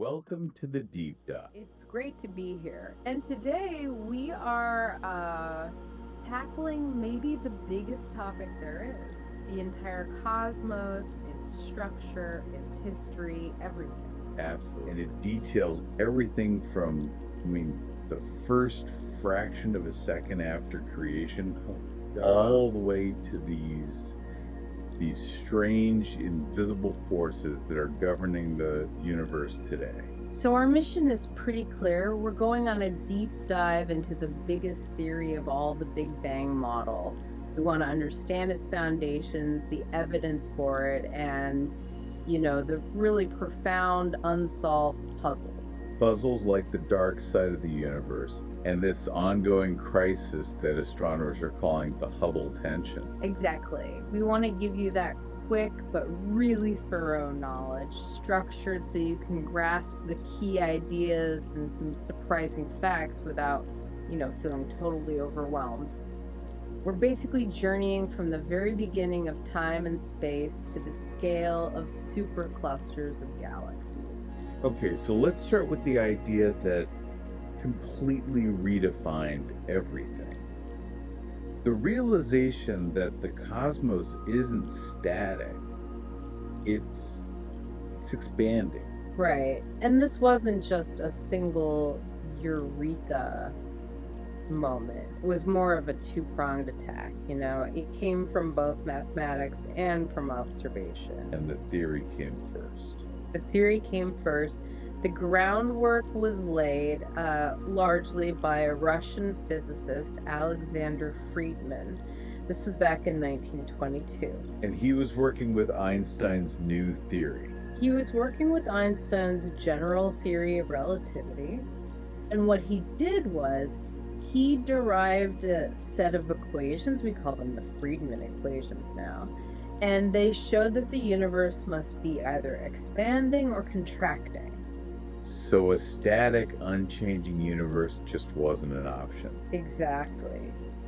Welcome to the Deep Dive. It's great to be here. And today we are tackling maybe the biggest topic there is, the entire cosmos, its structure, its history, everything. Absolutely. And it details everything from, the first fraction of a second after creation, all the way to these strange, invisible forces that are governing the universe today. So our mission is pretty clear. We're going on a deep dive into the biggest theory of all, the Big Bang model. We want to understand its foundations, the evidence for it, and, the really profound unsolved puzzles. Puzzles like the dark side of the universe and this ongoing crisis that astronomers are calling the Hubble tension. Exactly. We want to give you that quick but really thorough knowledge, structured so you can grasp the key ideas and some surprising facts without, feeling totally overwhelmed. We're basically journeying from the very beginning of time and space to the scale of superclusters of galaxies. Okay, so let's start with the idea that completely redefined everything. The realization that the cosmos isn't static, it's expanding. Right. And this wasn't just a single eureka moment. It was more of a two-pronged attack, It came from both mathematics and from observation. And the theory came first. The theory came first. The groundwork was laid largely by a Russian physicist, Alexander Friedman. This was back in 1922. And he was working with Einstein's new theory. He was working with Einstein's general theory of relativity. And what he did was he derived a set of equations. We call them the Friedman equations now. And they showed that the universe must be either expanding or contracting. So a static, unchanging universe just wasn't an option. Exactly.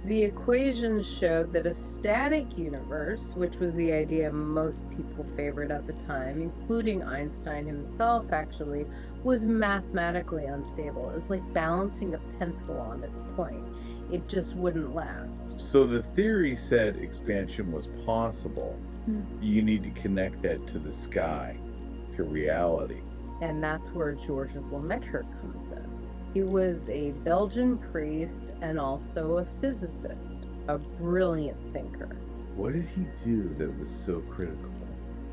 The equations showed that a static universe, which was the idea most people favored at the time, including Einstein himself actually, was mathematically unstable. It was like balancing a pencil on its point. It just wouldn't last. So the theory said expansion was possible. You need to connect that to the sky, to reality. And that's where Georges Lemaitre comes in. He was a Belgian priest and also a physicist, a brilliant thinker. What did he do that was so critical?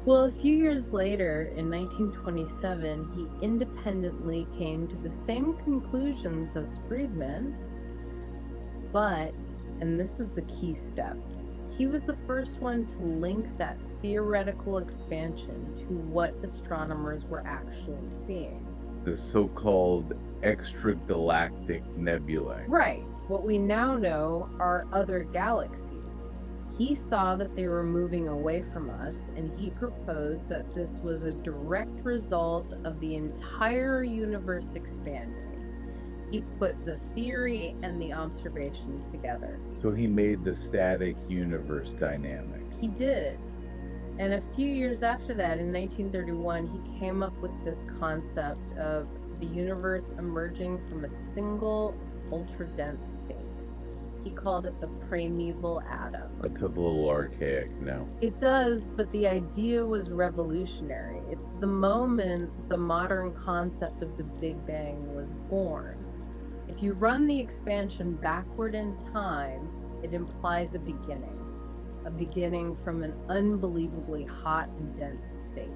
Well, a few years later, in 1927, he independently came to the same conclusions as Friedman, but, and this is the key step, he was the first one to link that theoretical expansion to what astronomers were actually seeing. The so-called extragalactic nebulae. Right. What we now know are other galaxies. He saw that they were moving away from us, and he proposed that this was a direct result of the entire universe expanding. He put the theory and the observation together. So he made the static universe dynamic. He did. And a few years after that, in 1931, he came up with this concept of the universe emerging from a single ultra-dense state. He called it the primeval atom. That feels a little archaic now. It does, but the idea was revolutionary. It's the moment the modern concept of the Big Bang was born. If you run the expansion backward in time, it implies a beginning from an unbelievably hot and dense state.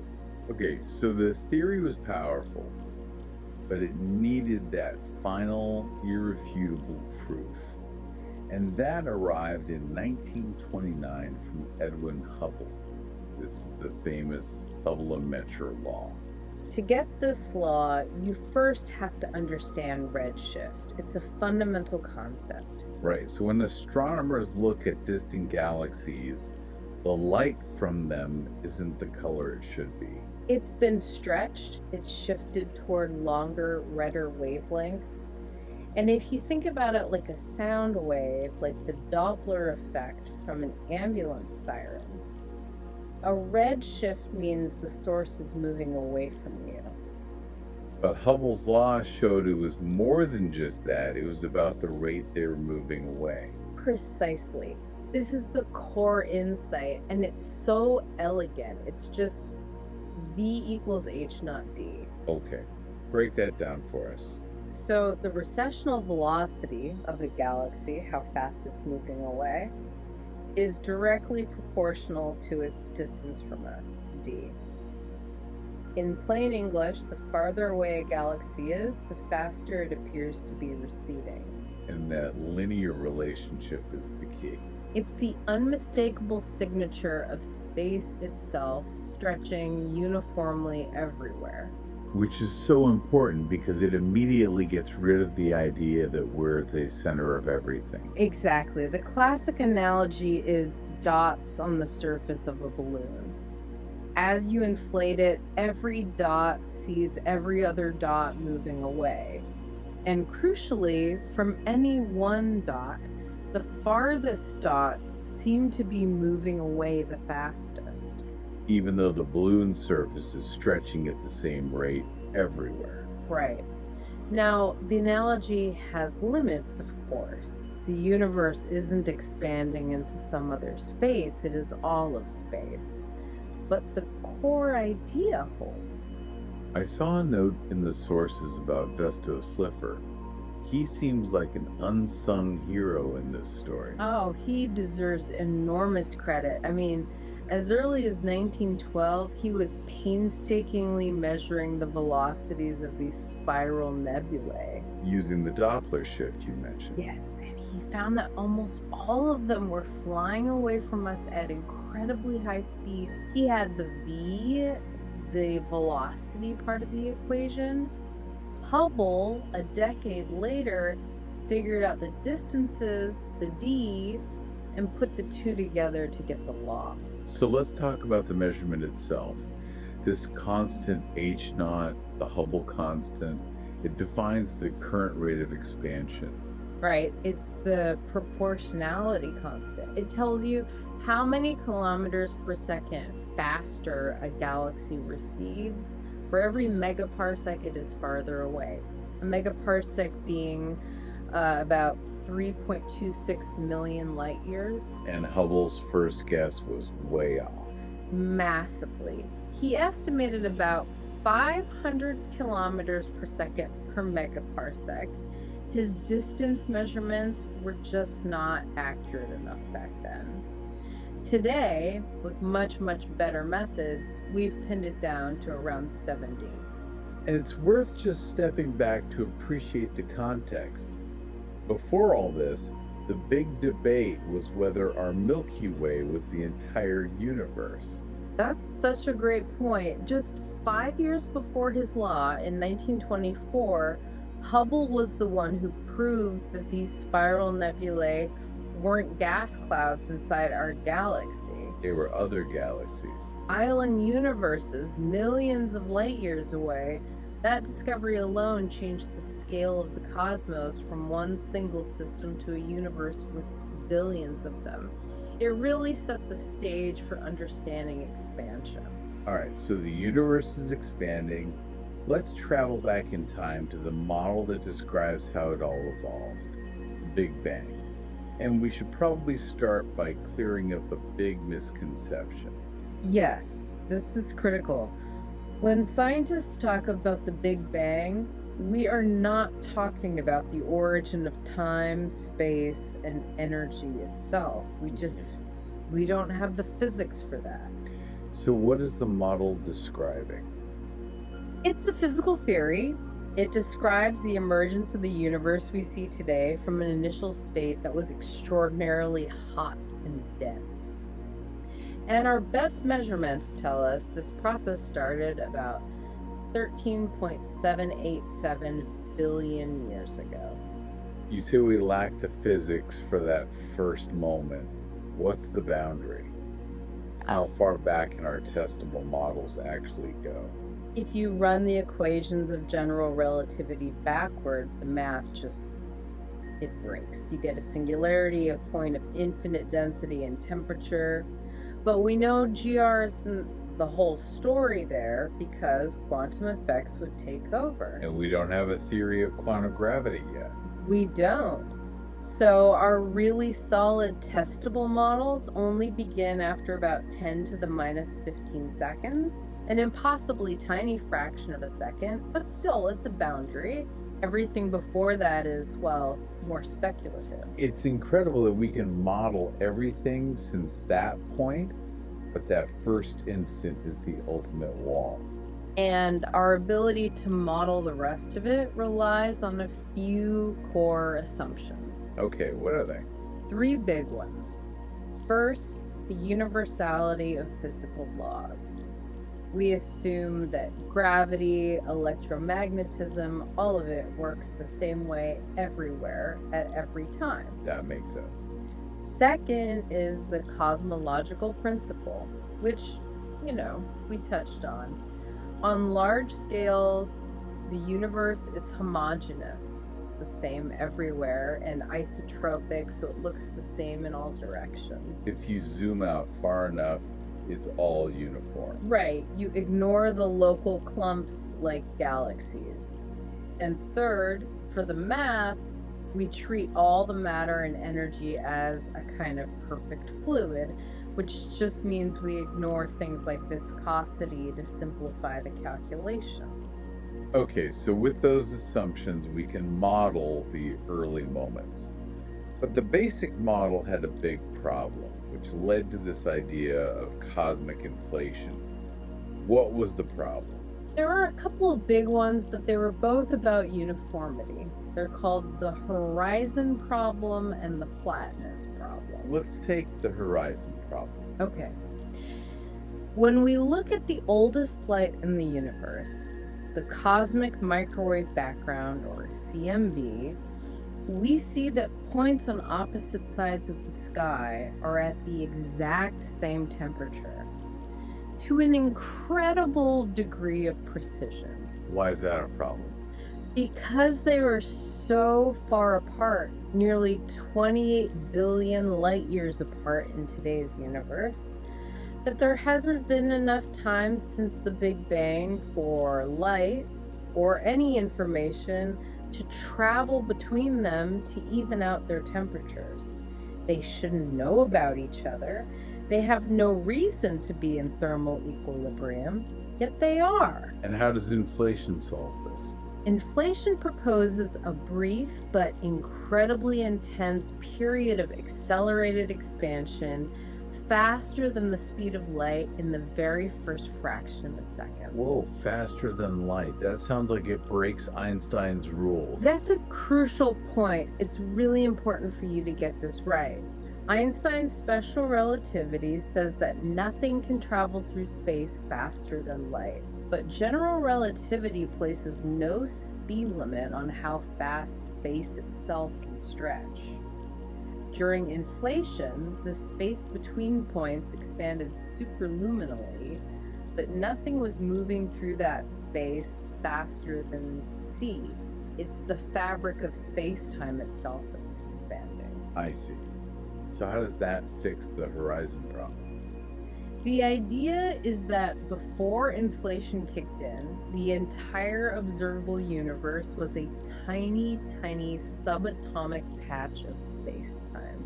Okay, so the theory was powerful, but it needed that final, irrefutable proof. And that arrived in 1929 from Edwin Hubble. This is the famous Hubble-Lemaitre law. To get this law, you first have to understand redshift. It's a fundamental concept. Right, so when astronomers look at distant galaxies, the light from them isn't the color it should be. It's been stretched, it's shifted toward longer, redder wavelengths. And if you think about it like a sound wave, like the Doppler effect from an ambulance siren, a red shift means the source is moving away from you. But Hubble's law showed it was more than just that, it was about the rate they were moving away. Precisely. This is the core insight, and it's so elegant. It's just V equals H naught D. Okay, break that down for us. So the recessional velocity of a galaxy, how fast it's moving away, is directly proportional to its distance from us, D. In plain English, the farther away a galaxy is, the faster it appears to be receding. And that linear relationship is the key. It's the unmistakable signature of space itself stretching uniformly everywhere. Which is so important because it immediately gets rid of the idea that we're the center of everything. Exactly. The classic analogy is dots on the surface of a balloon. As you inflate it, every dot sees every other dot moving away. And crucially, from any one dot, the farthest dots seem to be moving away the fastest. Even though the balloon surface is stretching at the same rate everywhere. Right. Now, the analogy has limits, of course. The universe isn't expanding into some other space, it is all of space. But the core idea holds. I saw a note in the sources about Vesto Slipher. He seems like an unsung hero in this story. Oh, he deserves enormous credit. I mean, as early as 1912, he was painstakingly measuring the velocities of these spiral nebulae. Using the Doppler shift you mentioned. Yes, and he found that almost all of them were flying away from us at incredibly high speed. He had the V, the velocity part of the equation. Hubble, a decade later, figured out the distances, the D, and put the two together to get the law. So let's talk about the measurement itself. This constant H naught, the Hubble constant, it defines the current rate of expansion. Right, it's the proportionality constant. It tells you how many kilometers per second faster a galaxy recedes for every megaparsec it is farther away. A megaparsec being about 3.26 million light years. And Hubble's first guess was way off. Massively. He estimated about 500 kilometers per second per megaparsec. His distance measurements were just not accurate enough back then. Today, with much, much better methods, we've pinned it down to around 70. And it's worth just stepping back to appreciate the context. Before all this, the big debate was whether our Milky Way was the entire universe. That's such a great point. Just 5 years before his law, in 1924, Hubble was the one who proved that these spiral nebulae weren't gas clouds inside our galaxy. They were other galaxies. Island universes millions of light years away. That discovery alone changed the scale of the cosmos from one single system to a universe with billions of them. It really set the stage for understanding expansion. All right, so the universe is expanding. Let's travel back in time to the model that describes how it all evolved, the Big Bang. And we should probably start by clearing up a big misconception. Yes, this is critical. When scientists talk about the Big Bang, we are not talking about the origin of time, space, and energy itself. We don't have the physics for that. So what is the model describing? It's a physical theory. It describes the emergence of the universe we see today from an initial state that was extraordinarily hot and dense. And our best measurements tell us this process started about 13.787 billion years ago. You say we lack the physics for that first moment. What's the boundary? How far back can our testable models actually go? If you run the equations of general relativity backward, the math it breaks. You get a singularity, a point of infinite density and temperature. But we know GRs the whole story there because quantum effects would take over. And we don't have a theory of quantum gravity yet. We don't. So our really solid testable models only begin after about 10 to the minus 15 seconds, an impossibly tiny fraction of a second, but still, it's a boundary. Everything before that is, well, more speculative. It's incredible that we can model everything since that point, but that first instant is the ultimate wall. And our ability to model the rest of it relies on a few core assumptions. Okay, what are they? 3 big ones. First, the universality of physical laws. We assume that gravity, electromagnetism, all of it works the same way everywhere at every time. That makes sense. Second is the cosmological principle, which, we touched on. On large scales, the universe is homogeneous, the same everywhere, and isotropic, so it looks the same in all directions. If you zoom out far enough, it's all uniform. Right, you ignore the local clumps like galaxies. And third, for the math, we treat all the matter and energy as a kind of perfect fluid, which just means we ignore things like viscosity to simplify the calculations. Okay, so with those assumptions, we can model the early moments. But the basic model had a big problem, which led to this idea of cosmic inflation. What was the problem? There are a couple of big ones, but they were both about uniformity. They're called the horizon problem and the flatness problem. Let's take the horizon problem. Okay. When we look at the oldest light in the universe, the cosmic microwave background, or CMB, we see that points on opposite sides of the sky are at the exact same temperature, to an incredible degree of precision. Why is that a problem? Because they were so far apart, nearly 28 billion light years apart in today's universe, that there hasn't been enough time since the Big Bang for light or any information to travel between them to even out their temperatures. They shouldn't know about each other. They have no reason to be in thermal equilibrium, yet they are. And how does inflation solve this? Inflation proposes a brief but incredibly intense period of accelerated expansion faster than the speed of light in the very first fraction of a second. Whoa, faster than light. That sounds like it breaks Einstein's rules. That's a crucial point. It's really important for you to get this right. Einstein's special relativity says that nothing can travel through space faster than light, but general relativity places no speed limit on how fast space itself can stretch. During inflation, the space between points expanded superluminally, but nothing was moving through that space faster than c. It's the fabric of space-time itself that's expanding. I see. So how does that fix the horizon problem? The idea is that before inflation kicked in, the entire observable universe was a tiny, tiny subatomic patch of space-time,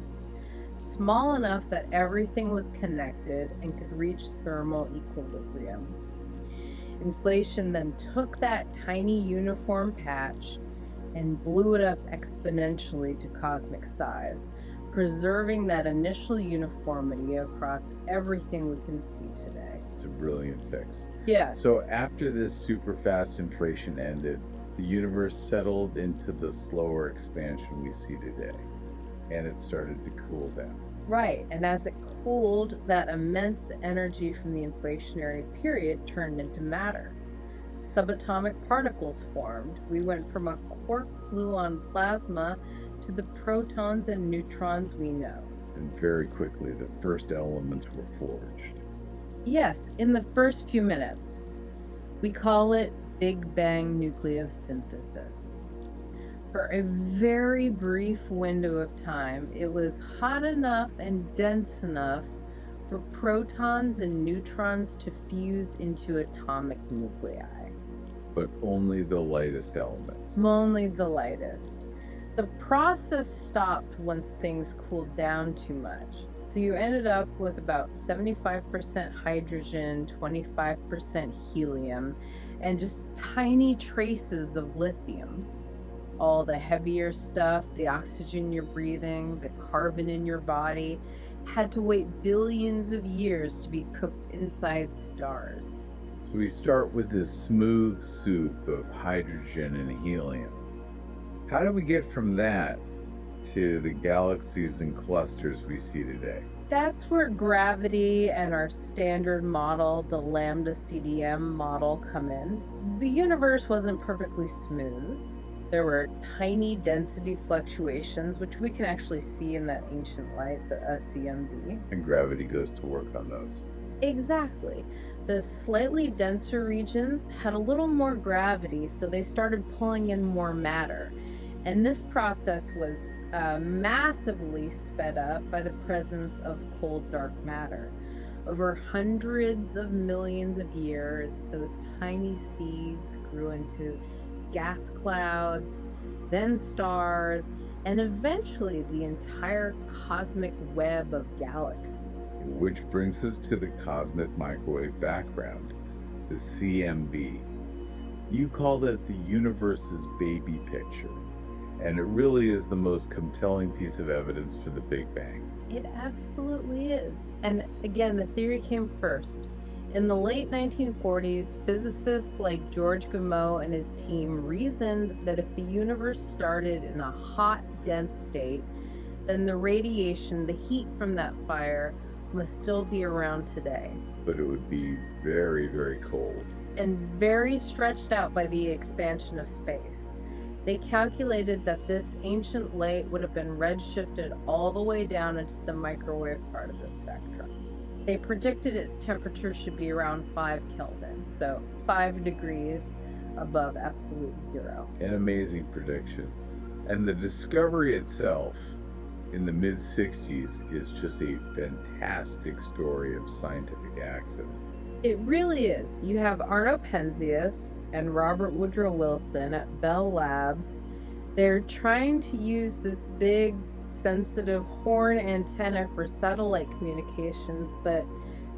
small enough that everything was connected and could reach thermal equilibrium. Inflation then took that tiny uniform patch and blew it up exponentially to cosmic size, preserving that initial uniformity across everything we can see today. It's a brilliant fix. Yeah. So after this super fast inflation ended, the universe settled into the slower expansion we see today, and it started to cool down. Right, and as it cooled, that immense energy from the inflationary period turned into matter. Subatomic particles formed. We went from a quark-gluon plasma to the protons and neutrons we know. And very quickly, the first elements were forged. Yes, in the first few minutes. We call it Big Bang nucleosynthesis. For a very brief window of time, it was hot enough and dense enough for protons and neutrons to fuse into atomic nuclei. But only the lightest elements. Only the lightest. The process stopped once things cooled down too much. So you ended up with about 75% hydrogen, 25% helium, and just tiny traces of lithium. All the heavier stuff, the oxygen you're breathing, the carbon in your body, had to wait billions of years to be cooked inside stars. So we start with this smooth soup of hydrogen and helium. How do we get from that to the galaxies and clusters we see today? That's where gravity and our standard model, the lambda CDM model, come in. The universe wasn't perfectly smooth. There were tiny density fluctuations, which we can actually see in that ancient light, the CMB. And gravity goes to work on those. Exactly. The slightly denser regions had a little more gravity, so they started pulling in more matter. And this process was massively sped up by the presence of cold dark matter. Over hundreds of millions of years, those tiny seeds grew into gas clouds, then stars, and eventually the entire cosmic web of galaxies. Which brings us to the cosmic microwave background, the CMB. You called it the universe's baby picture, and it really is the most compelling piece of evidence for the Big Bang. It absolutely is. And again, the theory came first. In the late 1940s, physicists like George Gamow and his team reasoned that if the universe started in a hot, dense state, then the radiation, the heat from that fire, must still be around today. But it would be very, very cold. And very stretched out by the expansion of space. They calculated that this ancient light would have been redshifted all the way down into the microwave part of the spectrum. They predicted its temperature should be around 5 Kelvin, so 5 degrees above absolute zero. An amazing prediction. And the discovery itself in the mid-60s is just a fantastic story of scientific accident. It really is. You have Arno Penzias and Robert Woodrow Wilson at Bell Labs. They're trying to use this big, sensitive horn antenna for satellite communications, but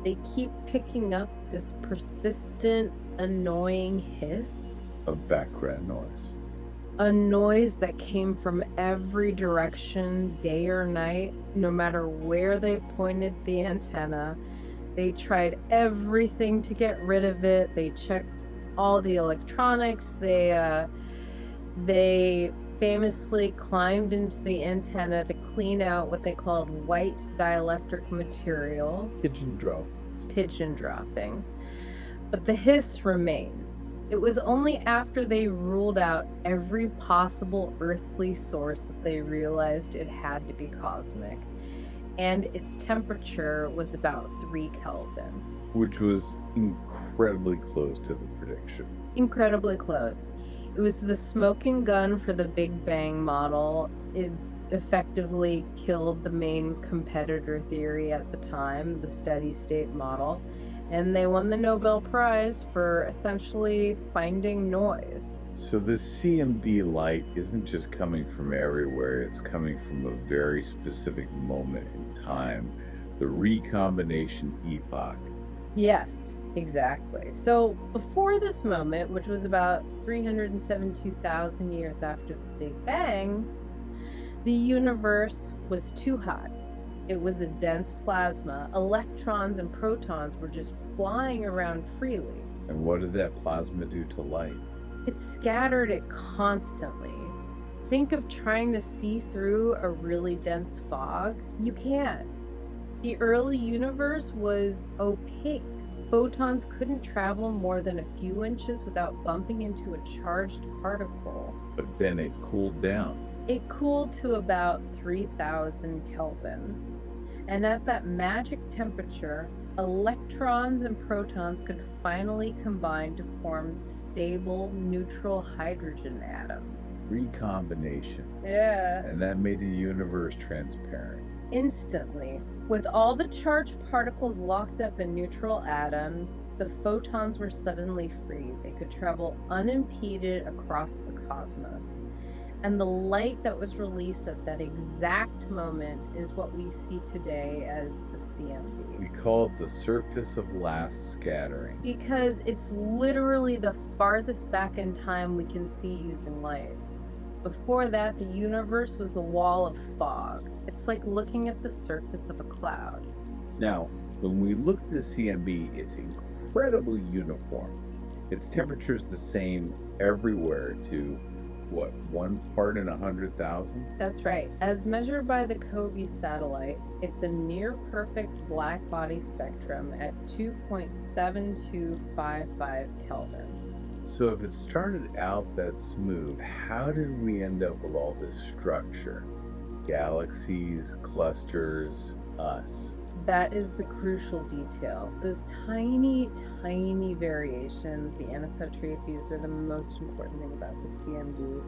they keep picking up this persistent, annoying hiss. A background noise. A noise that came from every direction, day or night, no matter where they pointed the antenna. They tried everything to get rid of it. They checked all the electronics. They famously climbed into the antenna to clean out what they called white dielectric material. Pigeon droppings. But the hiss remained. It was only after they ruled out every possible earthly source that they realized it had to be cosmic. And its temperature was about 3 Kelvin. Which was incredibly close to the prediction. Incredibly close. It was the smoking gun for the Big Bang model. It effectively killed the main competitor theory at the time, the steady state model. And they won the Nobel Prize for essentially finding noise. So this CMB light isn't just coming from everywhere, it's coming from a very specific moment in time, the recombination epoch. Yes, exactly. So before this moment, which was about 372,000 years after the Big Bang, the universe was too hot. It was a dense plasma. Electrons and protons were just flying around freely. And what did that plasma do to light? It scattered it constantly. Think of trying to see through a really dense fog. You can't. The early universe was opaque. Photons couldn't travel more than a few inches without bumping into a charged particle. But then it cooled down. It cooled to about 3,000 Kelvin. And at that magic temperature, electrons and protons could finally combine to form stable neutral hydrogen atoms. Recombination. Yeah. And that made the universe transparent. Instantly. With all the charged particles locked up in neutral atoms, the photons were suddenly free. They could travel unimpeded across the cosmos. And the light that was released at that exact moment is what we see today as the CMB. We call it the surface of last scattering. Because it's literally the farthest back in time we can see using light. Before that, the universe was a wall of fog. It's like looking at the surface of a cloud. Now, when we look at the CMB, it's incredibly uniform. Its temperature is the same everywhere to, what, 1 part in 100,000? That's right. As measured by the COBE satellite, it's a near-perfect black body spectrum at 2.7255 Kelvin. So if it started out that smooth, how did we end up with all this structure? Galaxies, clusters, us. That is the crucial detail. Those tiny, tiny variations, the anisotropy, these are the most important thing about the CMB.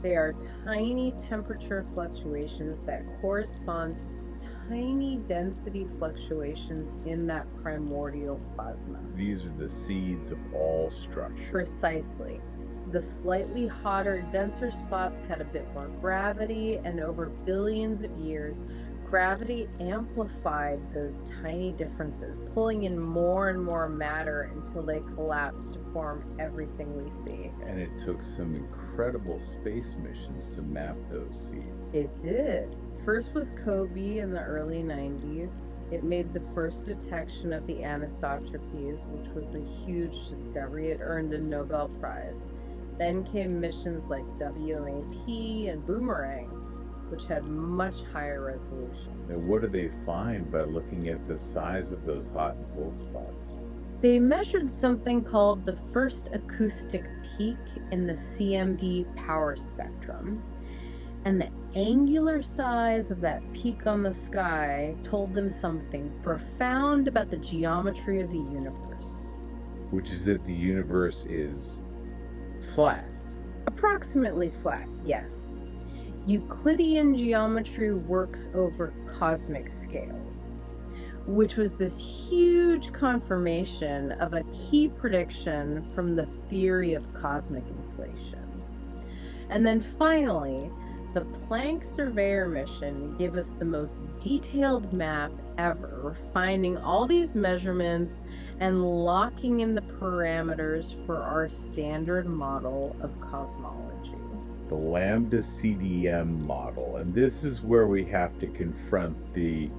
They are tiny temperature fluctuations that correspond to tiny density fluctuations in that primordial plasma. These are the seeds of all structure. Precisely. The slightly hotter, denser spots had a bit more gravity, and over billions of years, gravity amplified those tiny differences, pulling in more and more matter until they collapsed to form everything we see. And it took some incredible space missions to map those seeds. It did. First was COBE in the early 90s. It made the first detection of the anisotropies, which was a huge discovery. It earned a Nobel Prize. Then came missions like WMAP and Boomerang, which had much higher resolution. Now, what do they find by looking at the size of those hot and cold spots? They measured something called the first acoustic peak in the CMB power spectrum, and the angular size of that peak on the sky told them something profound about the geometry of the universe. Which is that the universe is flat. Approximately flat, yes. Euclidean geometry works over cosmic scales, which was this huge confirmation of a key prediction from the theory of cosmic inflation. And then finally, the Planck Surveyor mission gave us the most detailed map ever, refining all these measurements and locking in the parameters for our standard model of cosmology. The lambda CDM model. And this is where we have to confront the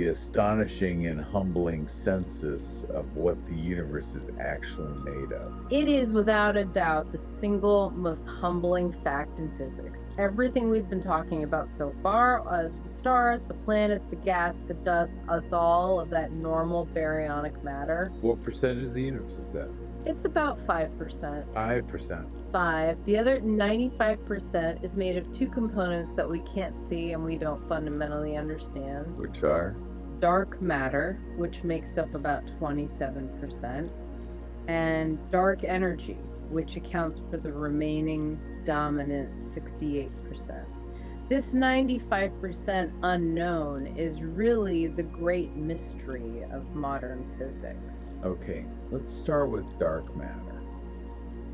astonishing and humbling census of what the universe is actually made of. It is without a doubt the single most humbling fact in physics. Everything we've been talking about so far, the stars, the planets, the gas, the dust, us all of that normal baryonic matter. What percentage of the universe is that? It's about 5%. 5%. 5. The other 95% is made of two components that we can't see and we don't fundamentally understand. Which are? Dark matter, which makes up about 27%, and dark energy, which accounts for the remaining dominant 68%. This 95% unknown is really the great mystery of modern physics. Okay, let's start with dark matter.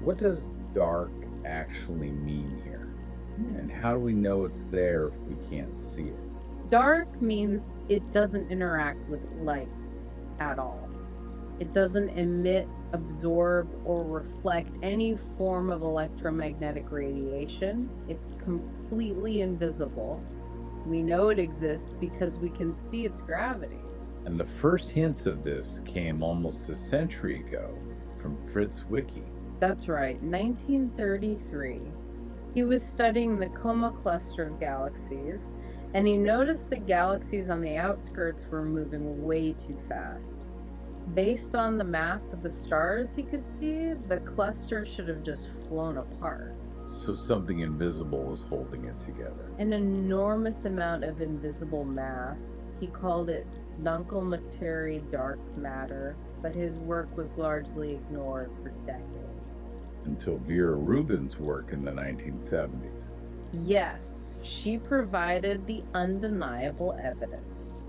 What does dark actually mean here? And how do we know it's there if we can't see it? Dark means it doesn't interact with light at all. It doesn't emit, absorb, or reflect any form of electromagnetic radiation. It's completely invisible. We know it exists because we can see its gravity. And the first hints of this came almost a century ago from Fritz Zwicky. That's right, 1933. He was studying the Coma cluster of galaxies, and he noticed the galaxies on the outskirts were moving way too fast. Based on the mass of the stars he could see, the cluster should have just flown apart. So something invisible was holding it together. An enormous amount of invisible mass. He called it Dunkelmaterie dark matter, but his work was largely ignored for decades. Until Vera Rubin's work in the 1970s. Yes, she provided the undeniable evidence.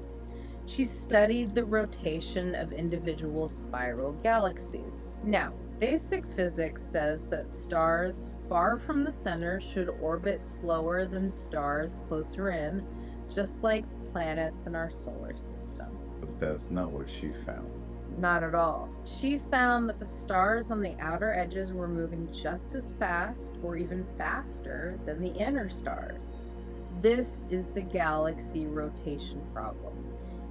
She studied the rotation of individual spiral galaxies. Now, basic physics says that stars far from the center should orbit slower than stars closer in, just like planets in our solar system. But that's not what she found. Not at all. She found that the stars on the outer edges were moving just as fast or even faster than the inner stars. This is the galaxy rotation problem.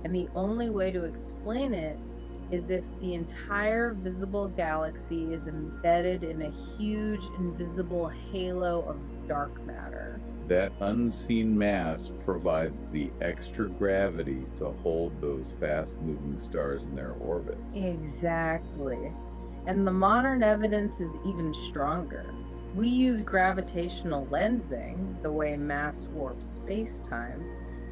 And the only way to explain it is if the entire visible galaxy is embedded in a huge invisible halo of dark matter. That unseen mass provides the extra gravity to hold those fast-moving stars in their orbits. Exactly. And the modern evidence is even stronger. We use gravitational lensing, the way mass warps space-time,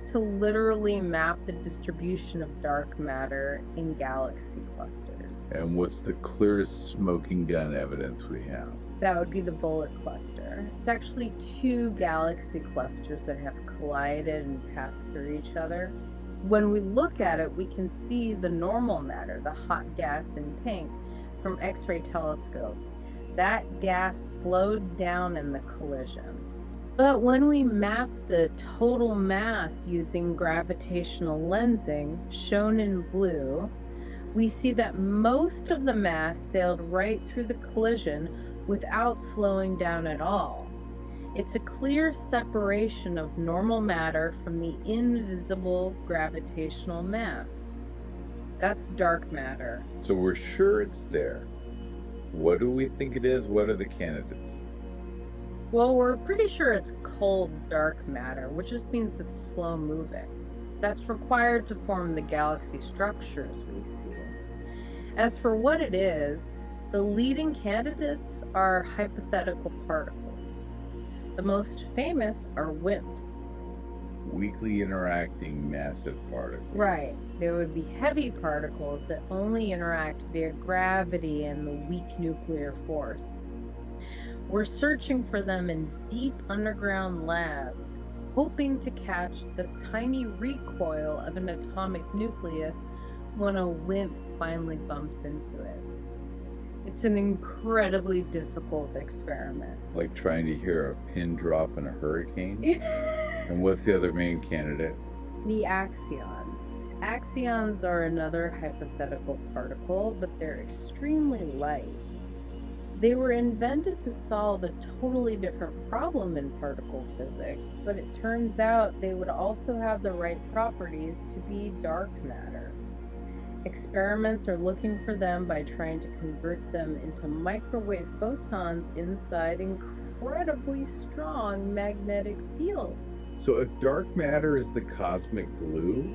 to literally map the distribution of dark matter in galaxy clusters. And what's the clearest smoking gun evidence we have? That would be the bullet cluster. It's actually two galaxy clusters that have collided and passed through each other. When we look at it, we can see the normal matter, the hot gas in pink, from X-ray telescopes. That gas slowed down in the collision. But when we map the total mass using gravitational lensing, shown in blue, we see that most of the mass sailed right through the collision without slowing down at all. It's a clear separation of normal matter from the invisible gravitational mass. That's dark matter. So we're sure it's there. What do we think it is? What are the candidates? Well, we're pretty sure it's cold dark matter, which just means it's slow moving. That's required to form the galaxy structures we see. As for what it is, the leading candidates are hypothetical particles. The most famous are WIMPs. Weakly interacting massive particles. Right. They would be heavy particles that only interact via gravity and the weak nuclear force. We're searching for them in deep underground labs, hoping to catch the tiny recoil of an atomic nucleus when a WIMP finally bumps into it. It's an incredibly difficult experiment. Like trying to hear a pin drop in a hurricane? And what's the other main candidate? The axion. Axions are another hypothetical particle, but they're extremely light. They were invented to solve a totally different problem in particle physics, but it turns out they would also have the right properties to be dark matter. Experiments are looking for them by trying to convert them into microwave photons inside incredibly strong magnetic fields. So if dark matter is the cosmic glue,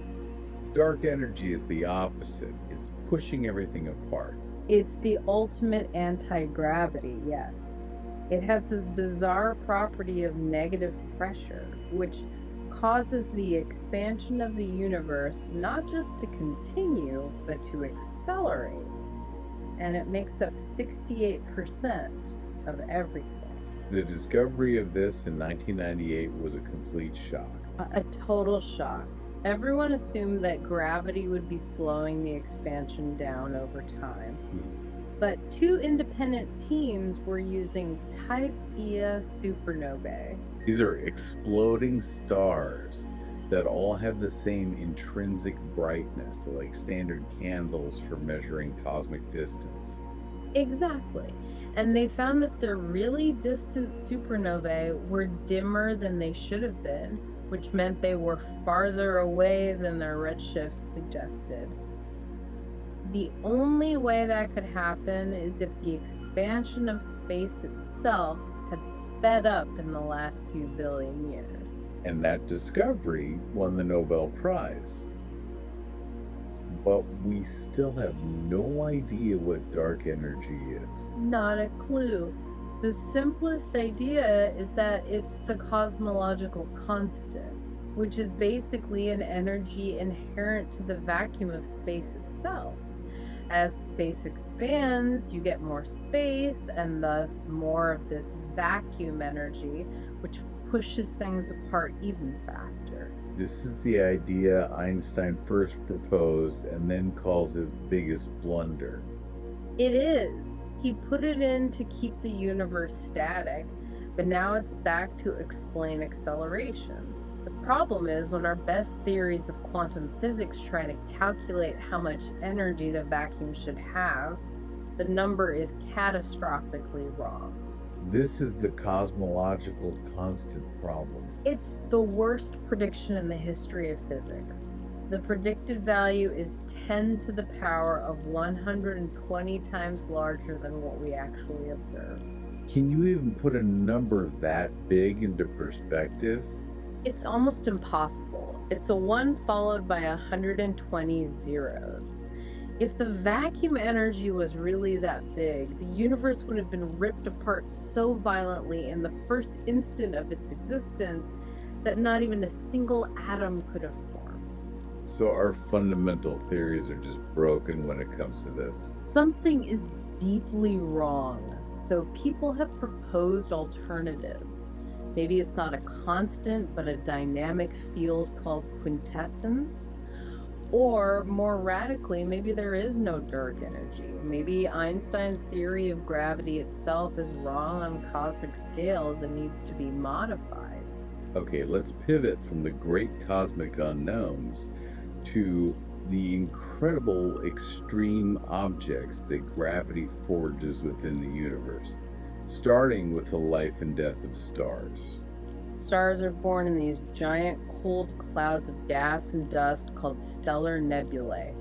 dark energy is the opposite. It's pushing everything apart. It's the ultimate anti-gravity, yes. It has this bizarre property of negative pressure, which causes the expansion of the universe not just to continue, but to accelerate. And it makes up 68% of everything. The discovery of this in 1998 was a complete shock. A total shock. Everyone assumed that gravity would be slowing the expansion down over time. But two independent teams were using Type Ia supernovae. These are exploding stars that all have the same intrinsic brightness, like standard candles for measuring cosmic distance. Exactly. And they found that the really distant supernovae were dimmer than they should have been, which meant they were farther away than their redshift suggested. The only way that could happen is if the expansion of space itself had sped up in the last few billion years. And that discovery won the Nobel Prize. But we still have no idea what dark energy is. Not a clue. The simplest idea is that it's the cosmological constant, which is basically an energy inherent to the vacuum of space itself. As space expands, you get more space and thus more of this vacuum energy, which pushes things apart even faster. This is the idea Einstein first proposed and then calls his biggest blunder. It is. He put it in to keep the universe static, but now it's back to explain acceleration. The problem is when our best theories of quantum physics try to calculate how much energy the vacuum should have, the number is catastrophically wrong. This is the cosmological constant problem. It's the worst prediction in the history of physics. The predicted value is 10 to the power of 120 times larger than what we actually observe. Can you even put a number that big into perspective? It's almost impossible. It's a 1 followed by 120 zeros. If the vacuum energy was really that big, the universe would have been ripped apart so violently in the first instant of its existence that not even a single atom could have formed. So our fundamental theories are just broken when it comes to this. Something is deeply wrong, so people have proposed alternatives. Maybe it's not a constant, but a dynamic field called quintessence. Or more radically, maybe there is no dark energy. Maybe Einstein's theory of gravity itself is wrong on cosmic scales and needs to be modified. Okay, let's pivot from the great cosmic unknowns to the incredible extreme objects that gravity forges within the universe, starting with the life and death of stars. Stars are born in these giant cold clouds of gas and dust called stellar nebulae.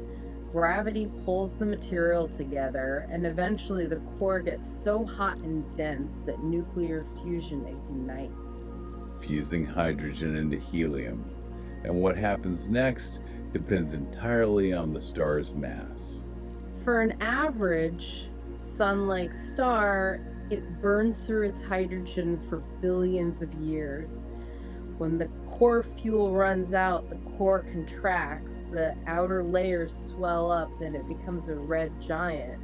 Gravity pulls the material together, and eventually the core gets so hot and dense that nuclear fusion ignites, Fusing hydrogen into helium. And what happens next depends entirely on the star's mass. For an average sun-like star, it burns through its hydrogen for billions of years. When the core fuel runs out, the core contracts, the outer layers swell up, then it becomes a red giant.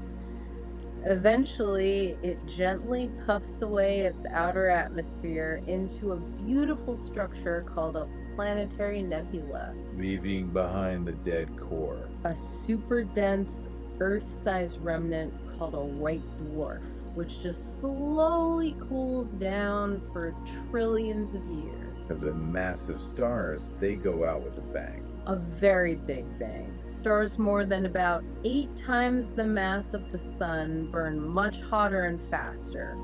Eventually, it gently puffs away its outer atmosphere into a beautiful structure called a planetary nebula, Leaving behind the dead core. a super dense Earth-sized remnant called a white dwarf, which just slowly cools down for trillions of years. Of the massive stars, they go out with a bang. A very big bang. Stars more than about 8 times the mass of the sun burn much hotter and faster.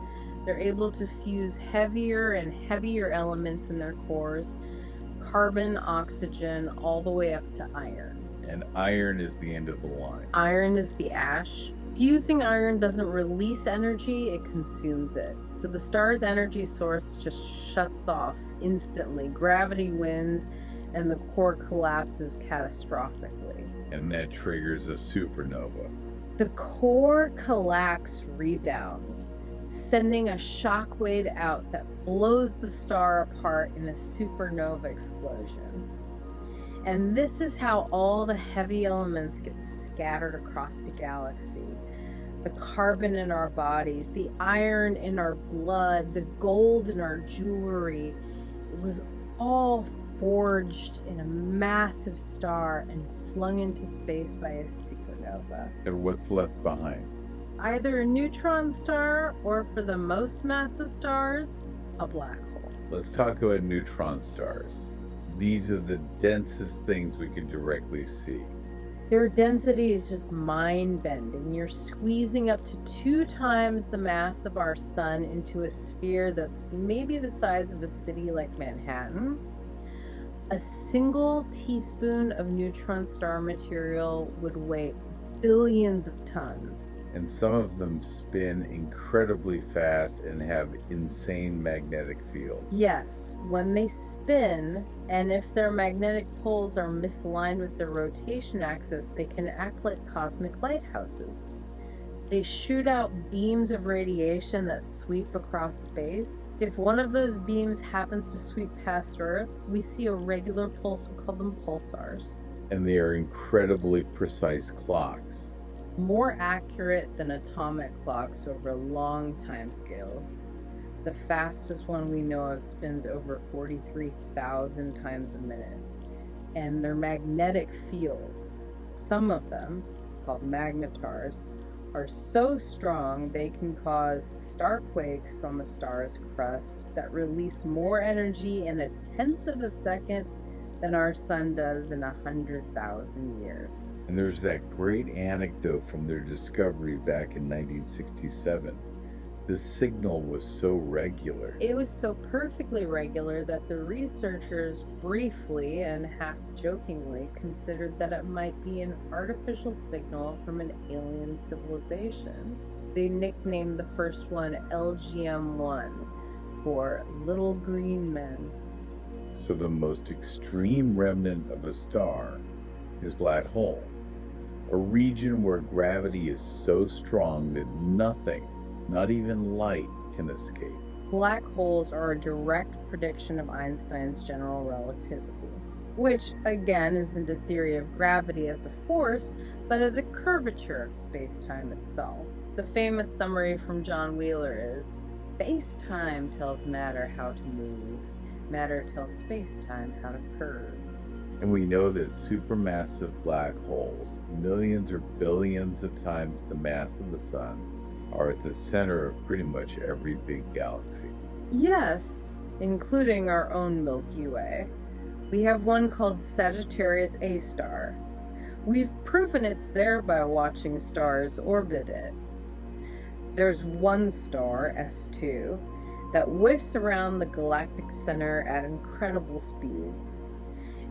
They're able to fuse heavier and heavier elements in their cores, carbon, oxygen, all the way up to iron. And iron is the end of the line. Iron is the ash. Fusing iron doesn't release energy, it consumes it. So the star's energy source just shuts off instantly. Gravity wins, and the core collapses catastrophically. And that triggers a supernova. The core collapse rebounds, sending a shock wave out that blows the star apart in a supernova explosion. And this is how all the heavy elements get scattered across the galaxy. The carbon in our bodies, the iron in our blood, the gold in our jewelry. It was all forged in a massive star and flung into space by a supernova. And what's left behind? Either a neutron star, or for the most massive stars, a black hole. Let's talk about neutron stars. These are the densest things we can directly see. Their density is just mind-bending. You're squeezing up to 2 times the mass of our sun into a sphere that's maybe the size of a city like Manhattan. A single teaspoon of neutron star material would weigh billions of tons. And some of them spin incredibly fast and have insane magnetic fields. Yes, when they spin, and if their magnetic poles are misaligned with their rotation axis, they can act like cosmic lighthouses. They shoot out beams of radiation that sweep across space. If one of those beams happens to sweep past Earth, we see a regular pulse. We call them pulsars. And they are incredibly precise clocks. More accurate than atomic clocks over long time scales. The fastest one we know of spins over 43,000 times a minute. And their magnetic fields, some of them, called magnetars, are so strong they can cause star quakes on the star's crust that release more energy in a tenth of a second than our sun does in 100,000 years. And there's that great anecdote from their discovery back in 1967. The signal was so regular. It was so perfectly regular that the researchers briefly and half jokingly considered that it might be an artificial signal from an alien civilization. They nicknamed the first one LGM-1 for Little Green Men. So the most extreme remnant of a star is black hole, a region where gravity is so strong that nothing, not even light, can escape. Black holes are a direct prediction of Einstein's general relativity, which again isn't a theory of gravity as a force, but as a curvature of space-time itself. The famous summary from John Wheeler is, space-time tells matter how to move, matter tells space-time how to curve. And we know that supermassive black holes, millions or billions of times the mass of the sun, are at the center of pretty much every big galaxy. Yes, including our own Milky Way. We have one called Sagittarius A star. We've proven it's there by watching stars orbit it. There's one star, S2, that whiffs around the galactic center at incredible speeds.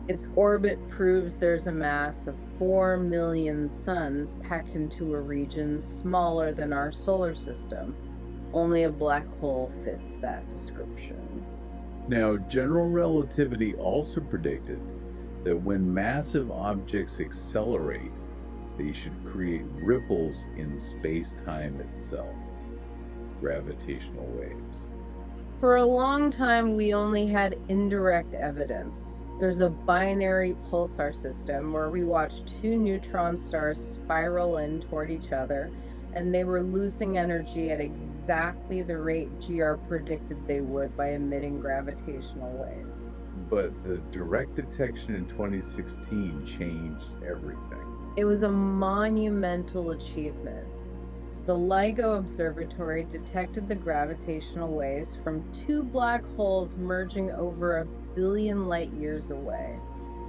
Its orbit proves there's a mass of 4 million suns packed into a region smaller than our solar system. Only a black hole fits that description. Now, general relativity also predicted that when massive objects accelerate, they should create ripples in space-time itself, gravitational waves. For a long time, we only had indirect evidence. There's a binary pulsar system where we watch two neutron stars spiral in toward each other, and they were losing energy at exactly the rate GR predicted they would by emitting gravitational waves. But the direct detection in 2016 changed everything. It was a monumental achievement. The LIGO Observatory detected the gravitational waves from two black holes merging over 1 billion light years away.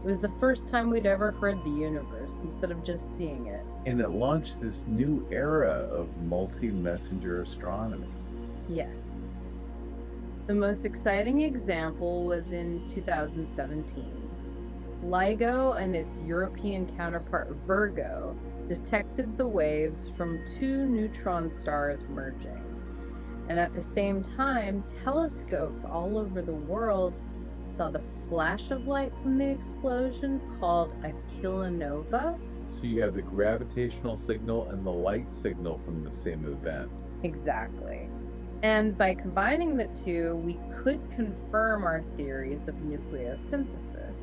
It was the first time we'd ever heard the universe instead of just seeing it. And it launched this new era of multi-messenger astronomy. Yes. The most exciting example was in 2017. LIGO and its European counterpart Virgo detected the waves from two neutron stars merging. And at the same time, telescopes all over the world saw the flash of light from the explosion called a kilonova. So you have the gravitational signal and the light signal from the same event. Exactly. And by combining the two, we could confirm our theories of nucleosynthesis.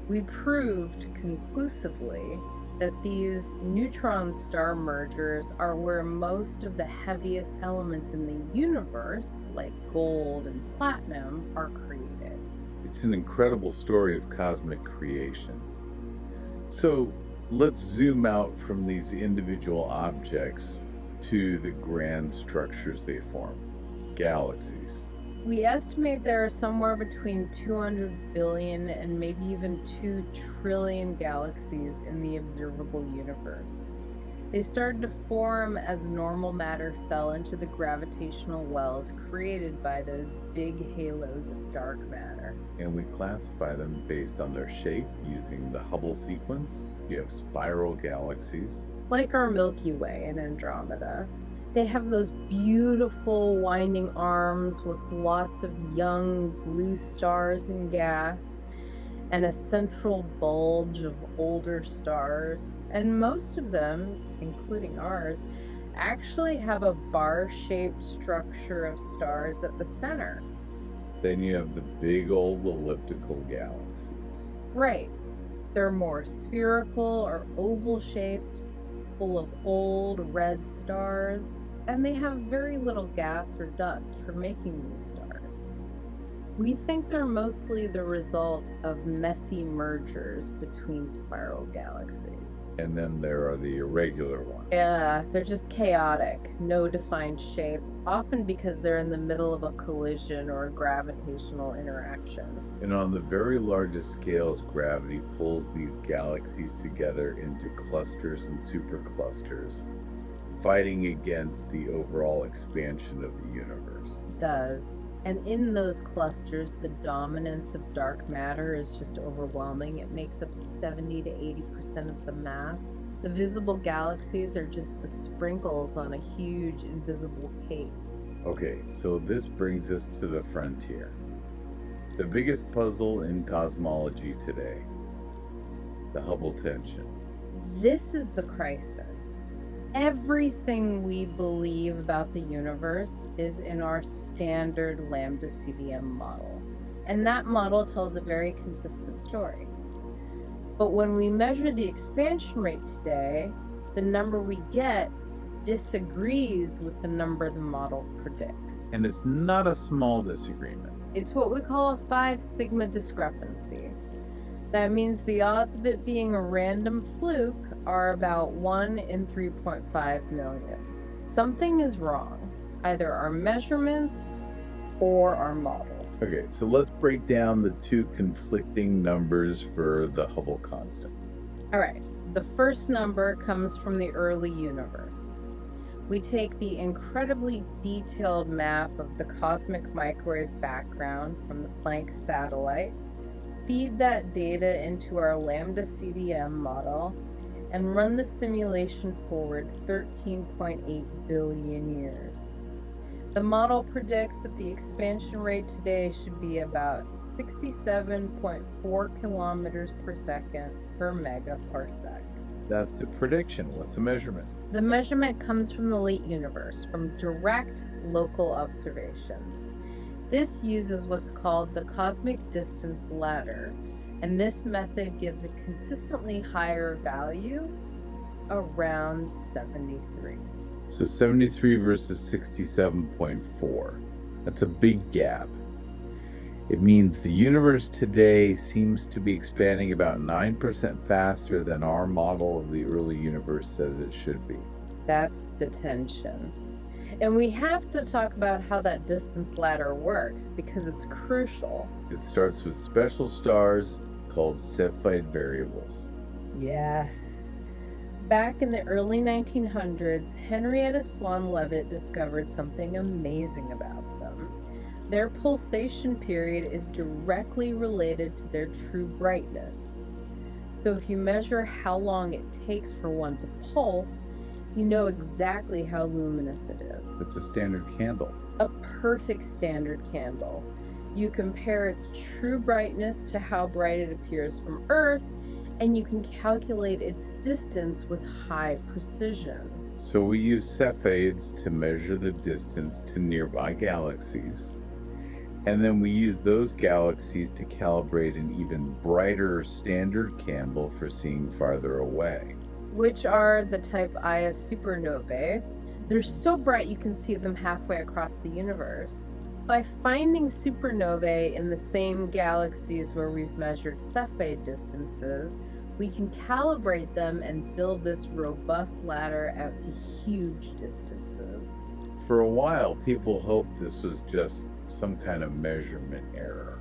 We proved conclusively that these neutron star mergers are where most of the heaviest elements in the universe, like gold and platinum, are created. It's an incredible story of cosmic creation. So let's zoom out from these individual objects to the grand structures they form, galaxies. We estimate there are somewhere between 200 billion and maybe even 2 trillion galaxies in the observable universe. They started to form as normal matter fell into the gravitational wells created by those big halos of dark matter. And we classify them based on their shape using the Hubble sequence. You have spiral galaxies. Like our Milky Way and Andromeda. They have those beautiful winding arms with lots of young blue stars and gas, and a central bulge of older stars. And most of them, including ours, actually have a bar-shaped structure of stars at the center. Then you have the big old elliptical galaxies. Right. They're more spherical or oval-shaped, full of old red stars. and they have very little gas or dust for making these stars. We think they're mostly the result of messy mergers between spiral galaxies. And then there are the irregular ones. Yeah, they're just chaotic, no defined shape, often because they're in the middle of a collision or a gravitational interaction. And on the very largest scales, gravity pulls these galaxies together into clusters and superclusters, fighting against the overall expansion of the universe. It does. And in those clusters, the dominance of dark matter is just overwhelming. It makes up 70 to 80% of the mass. The visible galaxies are just the sprinkles on a huge invisible cape. Okay, so this brings us to the frontier. The biggest puzzle in cosmology today, the Hubble tension. This is the crisis. Everything we believe about the universe is in our standard lambda CDM model, and that model tells a very consistent story. But when we measure the expansion rate today, the number we get disagrees with the number the model predicts. And it's not a small disagreement. It's what we call a 5 sigma discrepancy. That means the odds of it being a random fluke are about 1 in 3.5 million. Something is wrong, either our measurements or our model. Okay, so let's break down the two conflicting numbers for the Hubble constant. All right, the first number comes from the early universe. We take the incredibly detailed map of the cosmic microwave background from the Planck satellite, feed that data into our lambda CDM model, and run the simulation forward 13.8 billion years. The model predicts that the expansion rate today should be about 67.4 kilometers per second per megaparsec. That's the prediction. What's the measurement? The measurement comes from the late universe, from direct local observations. This uses what's called the cosmic distance ladder, and this method gives a consistently higher value, around 73. So 73 versus 67.4. That's a big gap. It means the universe today seems to be expanding about 9% faster than our model of the early universe says it should be. That's the tension. And we have to talk about how that distance ladder works because it's crucial. It starts with special stars called Cepheid variables. Yes. Back in the early 1900s, Henrietta Swan Leavitt discovered something amazing about them. Their pulsation period is directly related to their true brightness. So if you measure how long it takes for one to pulse, you know exactly how luminous it is. It's a standard candle. A perfect standard candle. You compare its true brightness to how bright it appears from Earth, and you can calculate its distance with high precision. So we use Cepheids to measure the distance to nearby galaxies, and then we use those galaxies to calibrate an even brighter standard candle for seeing farther away. Which are the type Ia supernovae. They're so bright you can see them halfway across the universe. By finding supernovae in the same galaxies where we've measured Cepheid distances, we can calibrate them and build this robust ladder out to huge distances. For a while, people hoped this was just some kind of measurement error.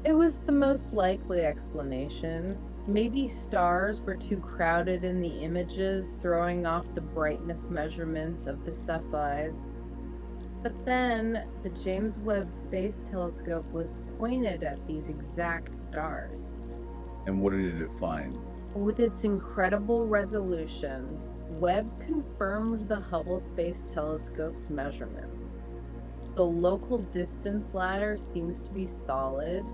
It was the most likely explanation. Maybe stars were too crowded in the images, throwing off the brightness measurements of the Cepheids. But then, the James Webb Space Telescope was pointed at these exact stars. And what did it find? With its incredible resolution, Webb confirmed the Hubble Space Telescope's measurements. The local distance ladder seems to be solid.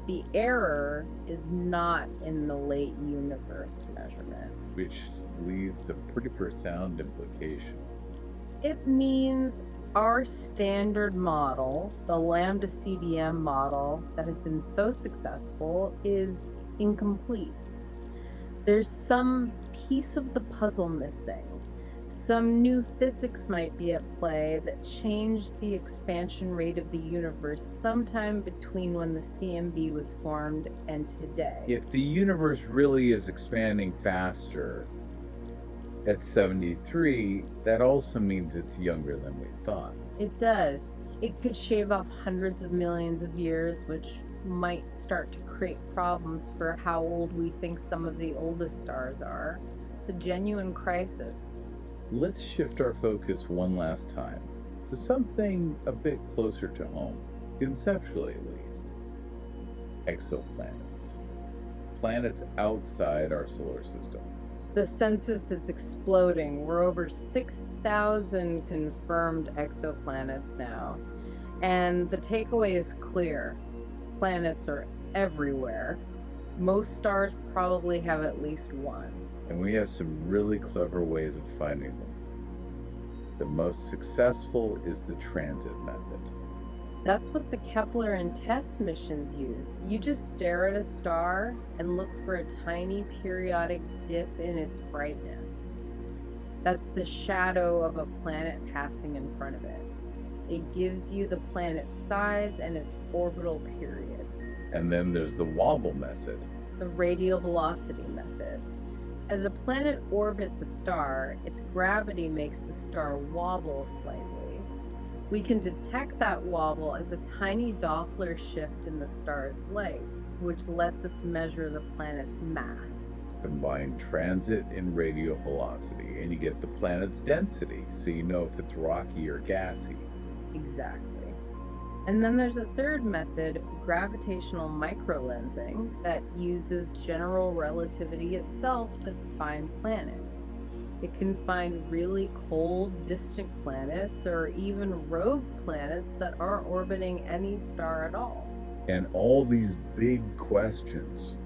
The error is not in the late universe measurement. Which leaves a pretty profound implication. It means our standard model, the lambda CDM model that has been so successful, is incomplete. There's some piece of the puzzle missing. Some new physics might be at play that change the expansion rate of the universe sometime between when the CMB was formed and today. If the universe really is expanding faster at 73, that also means it's younger than we thought. It does. It could shave off hundreds of millions of years, which might start to create problems for how old we think some of the oldest stars are. It's a genuine crisis. Let's shift our focus one last time to something a bit closer to home, conceptually at least. Exoplanets. Planets outside our solar system. The census is exploding. We're over 6,000 confirmed exoplanets now. And the takeaway is clear. Planets are everywhere. Most stars probably have at least one. And we have some really clever ways of finding them. The most successful is the transit method. That's what the Kepler and TESS missions use. You just stare at a star and look for a tiny periodic dip in its brightness. That's the shadow of a planet passing in front of it. It gives you the planet's size and its orbital period. And then there's the wobble method. The radial velocity method. As a planet orbits a star, its gravity makes the star wobble slightly. We can detect that wobble as a tiny Doppler shift in the star's light, which lets us measure the planet's mass. Combine transit and radial velocity, and you get the planet's density, so you know if it's rocky or gassy. Exactly. And then there's a third method, gravitational microlensing, that uses general relativity itself to find planets. It can find really cold, distant planets, or even rogue planets that aren't orbiting any star at all. And all these big questions,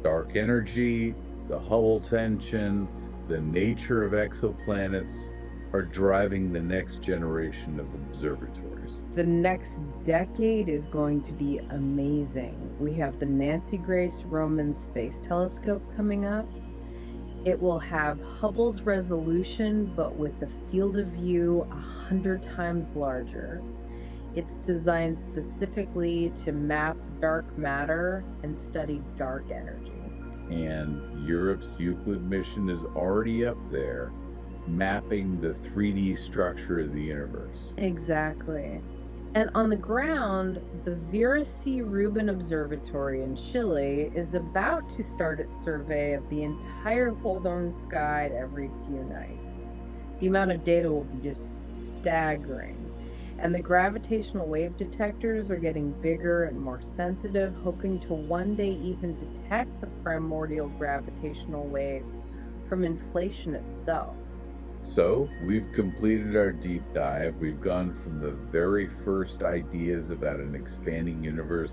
dark energy, the Hubble tension, the nature of exoplanets, are driving the next generation of observatories. The next decade is going to be amazing. We have the Nancy Grace Roman Space Telescope coming up. It will have Hubble's resolution, but with the field of view 100 times larger. It's designed specifically to map dark matter and study dark energy. And Europe's Euclid mission is already up there, mapping the 3D structure of the universe. Exactly. And on the ground, the Vera C. Rubin Observatory in Chile is about to start its survey of the entire Holborn sky every few nights. The amount of data will be just staggering. And the gravitational wave detectors are getting bigger and more sensitive, hoping to one day even detect the primordial gravitational waves from inflation itself. So, we've completed our deep dive. We've gone from the very first ideas about an expanding universe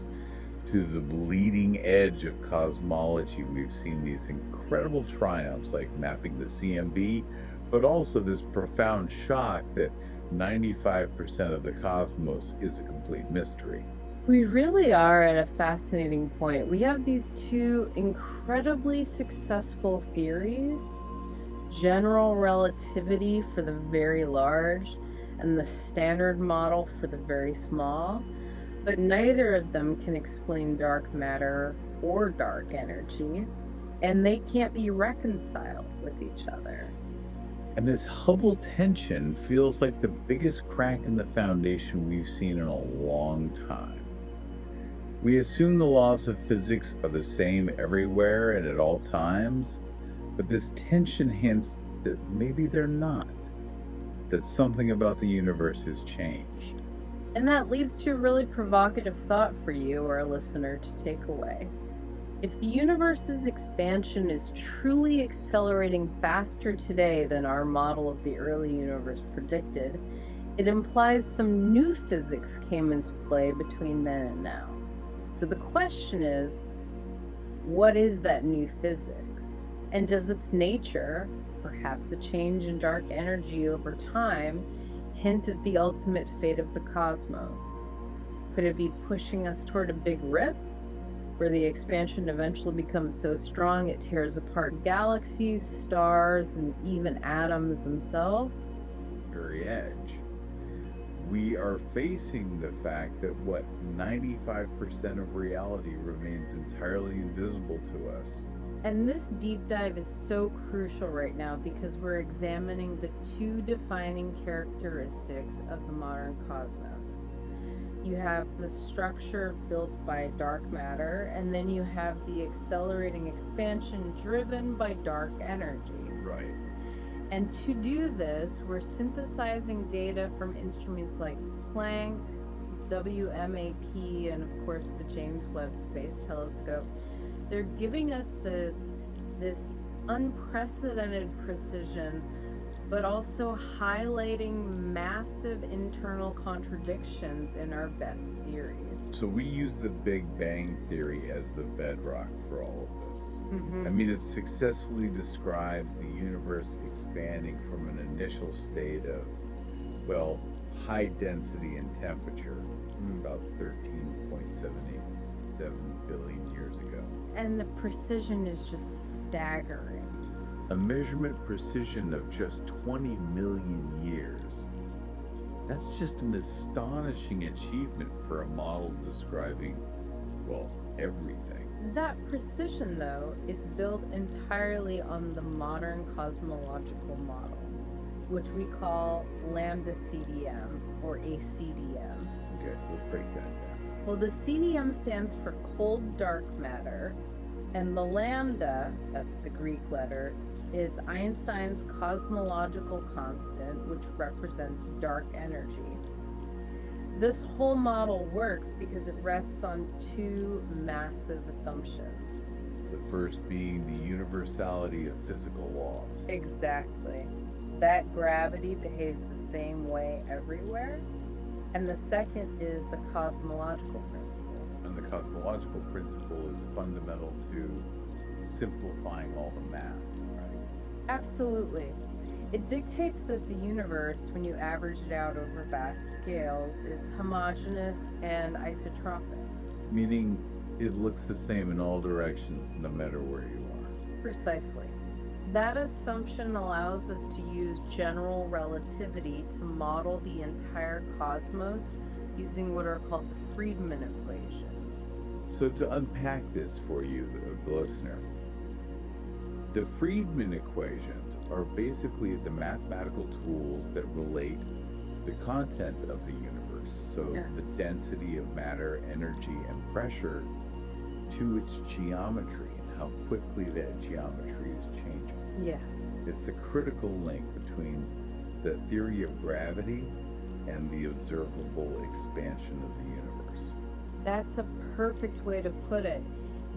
to the bleeding edge of cosmology. We've seen these incredible triumphs like mapping the CMB, but also this profound shock that 95% of the cosmos is a complete mystery. We really are at a fascinating point. We have these two incredibly successful theories. General relativity for the very large and the standard model for the very small, but neither of them can explain dark matter or dark energy, and they can't be reconciled with each other. And this Hubble tension feels like the biggest crack in the foundation we've seen in a long time. We assume the laws of physics are the same everywhere and at all times, but this tension hints that maybe they're not, that something about the universe has changed. And that leads to a really provocative thought for you, our listener, to take away. If the universe's expansion is truly accelerating faster today than our model of the early universe predicted, it implies some new physics came into play between then and now. So the question is, what is that new physics? And does its nature, perhaps a change in dark energy over time, hint at the ultimate fate of the cosmos? Could it be pushing us toward a big rip? where the expansion eventually becomes so strong it tears apart galaxies, stars, and even atoms themselves. Very edge. We are facing the fact that 95% of reality remains entirely invisible to us. And this deep dive is so crucial right now because we're examining the two defining characteristics of the modern cosmos. You have the structure built by dark matter, and then you have the accelerating expansion driven by dark energy. Right. And to do this, we're synthesizing data from instruments like Planck, WMAP, and of course the James Webb Space Telescope. They're giving us this unprecedented precision, but also highlighting massive internal contradictions in our best theories. So we use the Big Bang Theory as the bedrock for all of this. I mean, it successfully describes the universe expanding from an initial state of, well, high density and temperature, about 13.787 billion years ago. And the precision is just staggering. A measurement precision of just 20 million years. That's just an astonishing achievement for a model describing, well, everything. That precision, though, it's built entirely on the modern cosmological model, which we call lambda CDM or ACDM. Okay, let's break that down. Well, the CDM stands for cold dark matter, and the lambda, that's the Greek letter, is Einstein's cosmological constant, which represents dark energy. This whole model works because it rests on two massive assumptions. The first being the universality of physical laws. Exactly. That gravity behaves the same way everywhere. And the second is the cosmological principle. And the cosmological principle is fundamental to simplifying all the math, right? Absolutely. It dictates that the universe, when you average it out over vast scales, is homogeneous and isotropic. Meaning it looks the same in all directions no matter where you are. Precisely. That assumption allows us to use general relativity to model the entire cosmos using what are called the Friedmann equations. So to unpack this for you, the listener, the Friedmann equations are basically the mathematical tools that relate the content of the universe, so the density of matter, energy, and pressure, to its geometry and how quickly that geometry is changing. Yes. It's the critical link between the theory of gravity and the observable expansion of the universe. That's a perfect way to put it.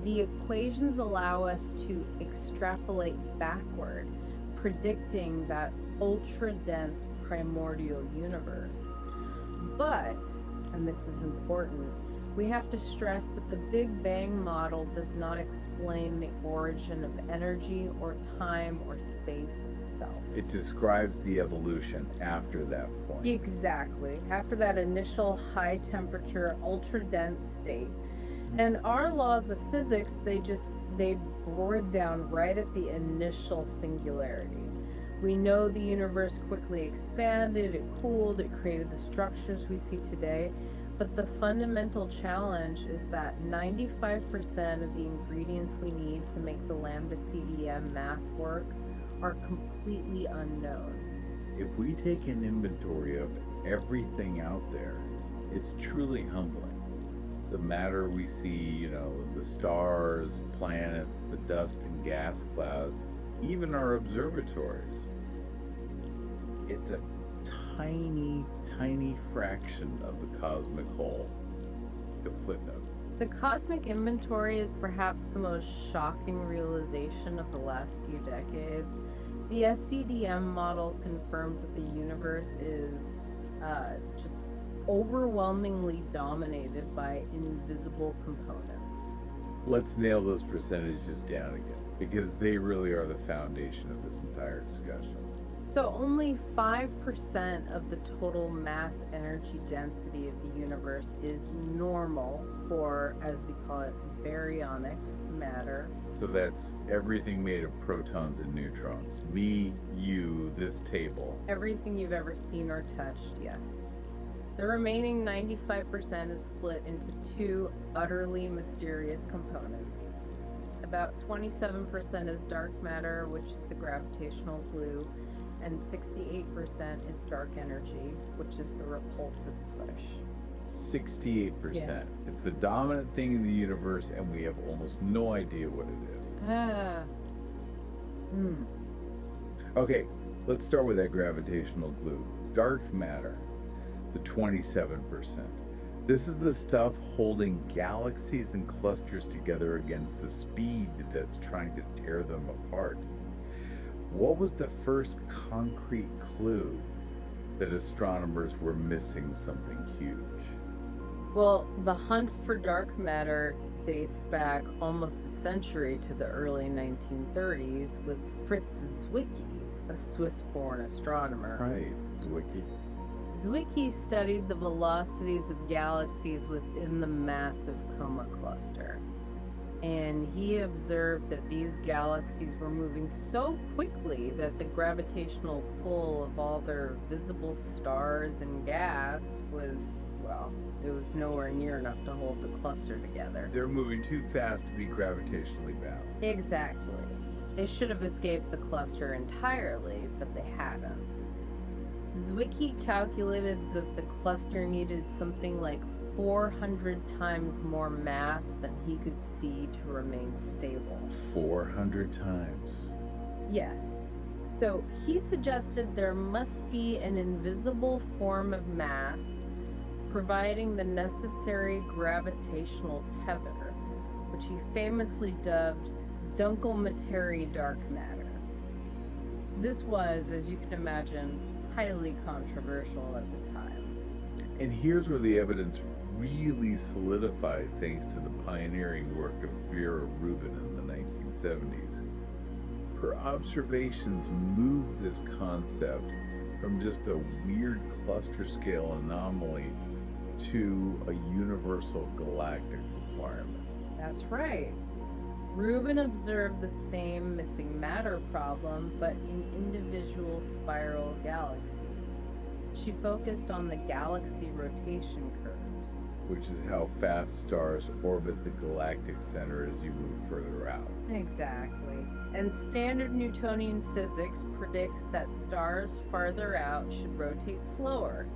The equations allow us to extrapolate backward, predicting that ultra-dense primordial universe. But, and this is important, we have to stress that the Big Bang model does not explain the origin of energy or time or space itself. It describes the evolution after that point. Exactly. After that initial high temperature, ultra dense state. And our laws of physics, they bore down right at the initial singularity. We know the universe quickly expanded, it cooled, it created the structures we see today. But the fundamental challenge is that 95% of the ingredients we need to make the lambda CDM math work are completely unknown. If we take an inventory of everything out there, it's truly humbling. The matter we see, the stars, planets, the dust and gas clouds, even our observatories. It's a tiny fraction of the cosmic whole. The footnote. The cosmic inventory is perhaps the most shocking realization of the last few decades. The SCDM model confirms that the universe is just overwhelmingly dominated by invisible components. Let's nail those percentages down again, because they really are the foundation of this entire discussion. So only 5% of the total mass energy density of the universe is normal for, as we call it, baryonic matter. So that's everything made of protons and neutrons. Me, you, this table. Everything you've ever seen or touched, yes. The remaining 95% is split into two utterly mysterious components. About 27% is dark matter, which is the gravitational glue, and 68% is dark energy, which is the repulsive push. 68%. Yeah. It's the dominant thing in the universe, and we have almost no idea what it is. Okay, let's start with that gravitational glue. Dark matter, the 27%. This is the stuff holding galaxies and clusters together against the speed that's trying to tear them apart. What was the first concrete clue that astronomers were missing something huge? Well, the hunt for dark matter dates back almost a century to the early 1930s with Fritz Zwicky, a Swiss-born astronomer. Right, Zwicky. Zwicky studied the velocities of galaxies within the massive Coma cluster. And he observed that these galaxies were moving so quickly that the gravitational pull of all their visible stars and gas was, well, it was nowhere near enough to hold the cluster together. They're moving too fast to be gravitationally bound. Exactly. They should have escaped the cluster entirely, but they hadn't. Zwicky calculated that the cluster needed something like 400 times more mass than he could see to remain stable. 400 times. Yes. So he suggested there must be an invisible form of mass providing the necessary gravitational tether, which he famously dubbed Dunkelmaterie dark matter. This was, as you can imagine, highly controversial at the time. And here's where the evidence really solidified thanks to the pioneering work of Vera Rubin in the 1970s. Her observations moved this concept from just a weird cluster scale anomaly to a universal galactic requirement. That's right. Rubin observed the same missing matter problem, but in individual spiral galaxies. She focused on the galaxy rotation curves, which is how fast stars orbit the galactic center as you move further out. Exactly. And standard Newtonian physics predicts that stars farther out should rotate slower,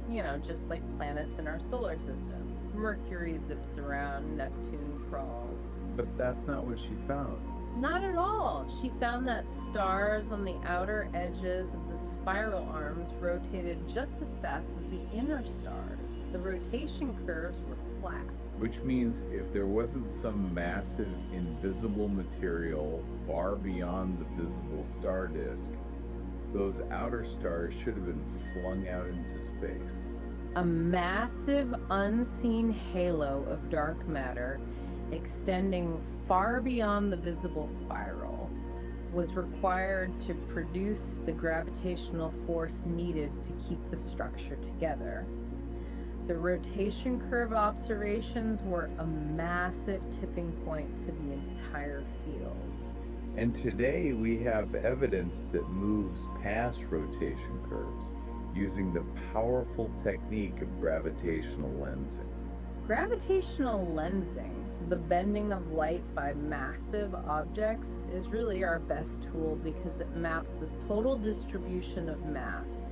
just like planets in our solar system. Mercury zips around, Neptune crawls. But that's not what she found. Not at all. She found that stars on the outer edges of the spiral arms rotated just as fast as the inner stars. The rotation curves were flat. Which means if there wasn't some massive invisible material far beyond the visible star disk, those outer stars should have been flung out into space. A massive unseen halo of dark matter extending far beyond the visible spiral was required to produce the gravitational force needed to keep the structure together. The rotation curve observations were a massive tipping point for the entire field. And today we have evidence that moves past rotation curves using the powerful technique of gravitational lensing. Gravitational lensing, the bending of light by massive objects, is really our best tool because it maps the total distribution of mass,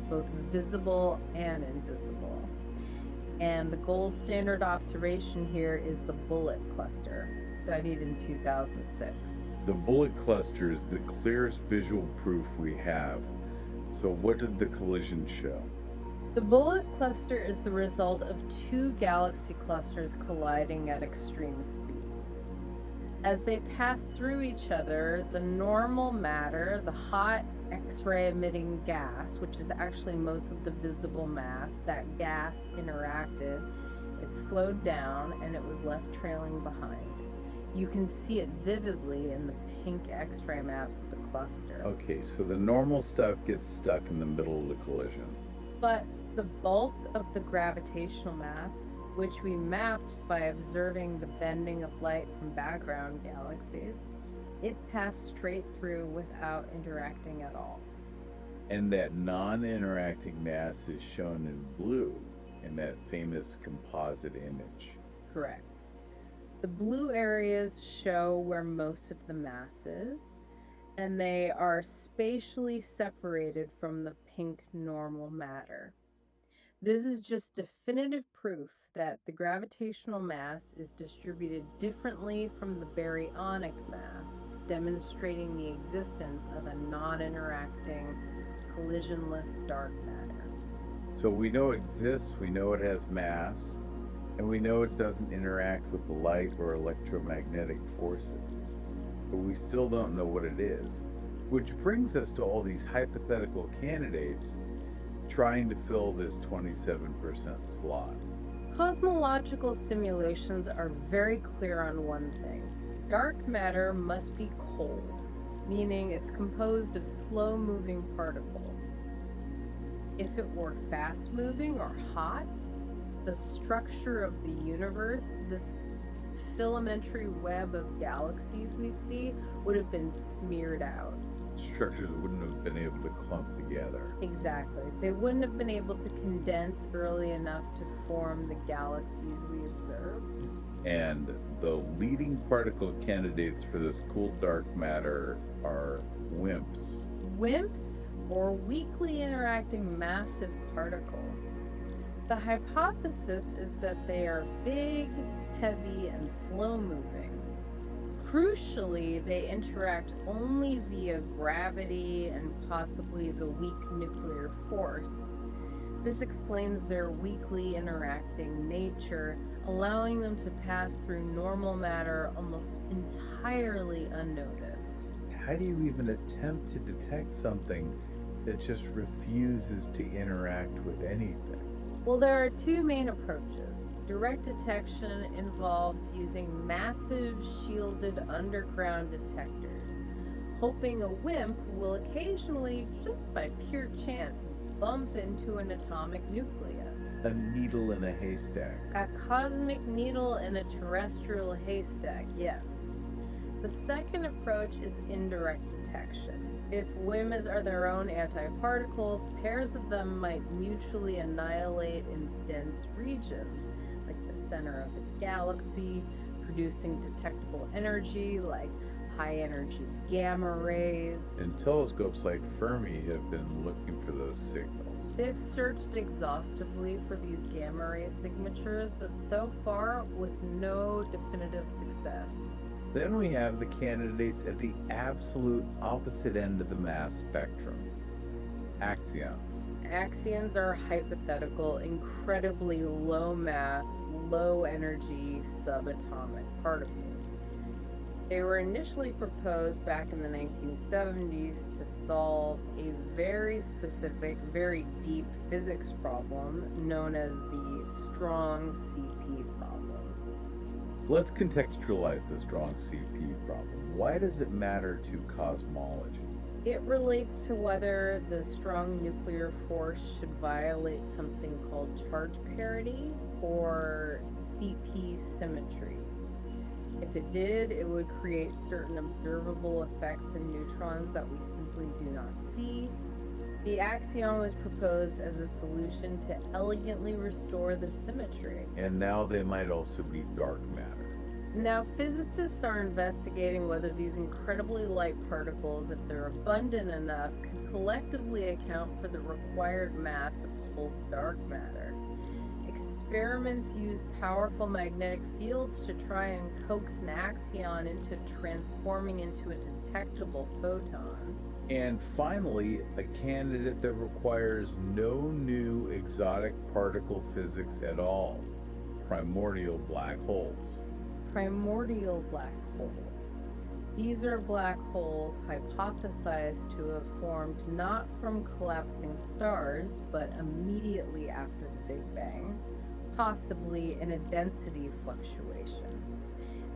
both visible and invisible. And the gold standard observation here is the bullet cluster, studied in 2006. The bullet cluster is the clearest visual proof we have. So what did the collision show? The bullet cluster is the result of two galaxy clusters colliding at extreme speeds. As they pass through each other, the normal matter, the hot X-ray emitting gas, which is actually most of the visible mass, that gas interacted, it slowed down and it was left trailing behind. You can see it vividly in the pink X-ray maps of the cluster. Okay, so the normal stuff gets stuck in the middle of the collision. But the bulk of the gravitational mass, which we mapped by observing the bending of light from background galaxies, it passed straight through without interacting at all. And that non-interacting mass is shown in blue in that famous composite image. Correct. The blue areas show where most of the mass is, and they are spatially separated from the pink normal matter. This is just definitive proof that the gravitational mass is distributed differently from the baryonic mass, demonstrating the existence of a non-interacting, collisionless dark matter. So we know it exists, we know it has mass, and we know it doesn't interact with light or electromagnetic forces. But we still don't know what it is, which brings us to all these hypothetical candidates trying to fill this 27% slot. Cosmological simulations are very clear on one thing. Dark matter must be cold, meaning it's composed of slow-moving particles. If it were fast-moving or hot, the structure of the universe, this filamentary web of galaxies we see, would have been smeared out. Structures wouldn't have been able to clump together. Exactly. They wouldn't have been able to condense early enough to form the galaxies we observe. And the leading particle candidates for this cool dark matter are WIMPs. WIMPs, or weakly interacting massive particles. The hypothesis is that they are big, heavy, and slow-moving. Crucially, they interact only via gravity and possibly the weak nuclear force. This explains their weakly interacting nature, allowing them to pass through normal matter almost entirely unnoticed. How do you even attempt to detect something that just refuses to interact with anything? Well, there are two main approaches. Direct detection involves using massive shielded underground detectors, hoping a WIMP will occasionally, just by pure chance, bump into an atomic nucleus. A needle in a haystack. A cosmic needle in a terrestrial haystack, yes. The second approach is indirect detection. If WIMPs are their own antiparticles, pairs of them might mutually annihilate in dense regions, like the center of a galaxy, producing detectable energy like high-energy gamma rays. And telescopes like Fermi have been looking for those signals. They've searched exhaustively for these gamma ray signatures, but so far with no definitive success. Then we have the candidates at the absolute opposite end of the mass spectrum, axions. Axions are hypothetical, incredibly low mass, low energy subatomic particles. They were initially proposed back in the 1970s to solve a very specific, very deep physics problem known as the strong CP problem. Let's contextualize the strong CP problem. Why does it matter to cosmology? It relates to whether the strong nuclear force should violate something called charge parity or CP symmetry. If it did, it would create certain observable effects in neutrons that we simply do not see. The axion was proposed as a solution to elegantly restore the symmetry. And now they might also be dark matter. Now, physicists are investigating whether these incredibly light particles, if they're abundant enough, could collectively account for the required mass of cold dark matter. Experiments use powerful magnetic fields to try and coax an axion into transforming into a detectable photon. And finally, a candidate that requires no new exotic particle physics at all, primordial black holes. Primordial black holes. These are black holes hypothesized to have formed not from collapsing stars, but immediately after the Big Bang, possibly in a density fluctuation.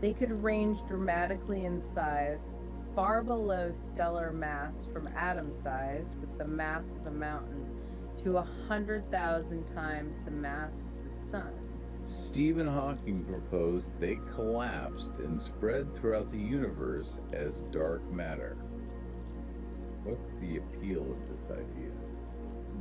They could range dramatically in size, far below stellar mass from atom-sized, with the mass of a mountain, to 100,000 times the mass of the sun. Stephen Hawking proposed they collapsed and spread throughout the universe as dark matter. What's the appeal of this idea?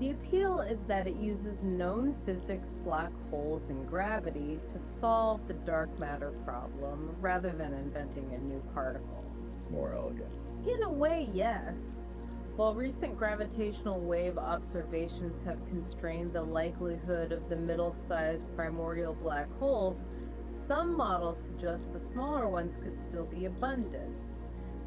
The appeal is that it uses known physics, black holes, and gravity to solve the dark matter problem rather than inventing a new particle. More elegant. In a way, yes. While recent gravitational wave observations have constrained the likelihood of the middle-sized primordial black holes, some models suggest the smaller ones could still be abundant.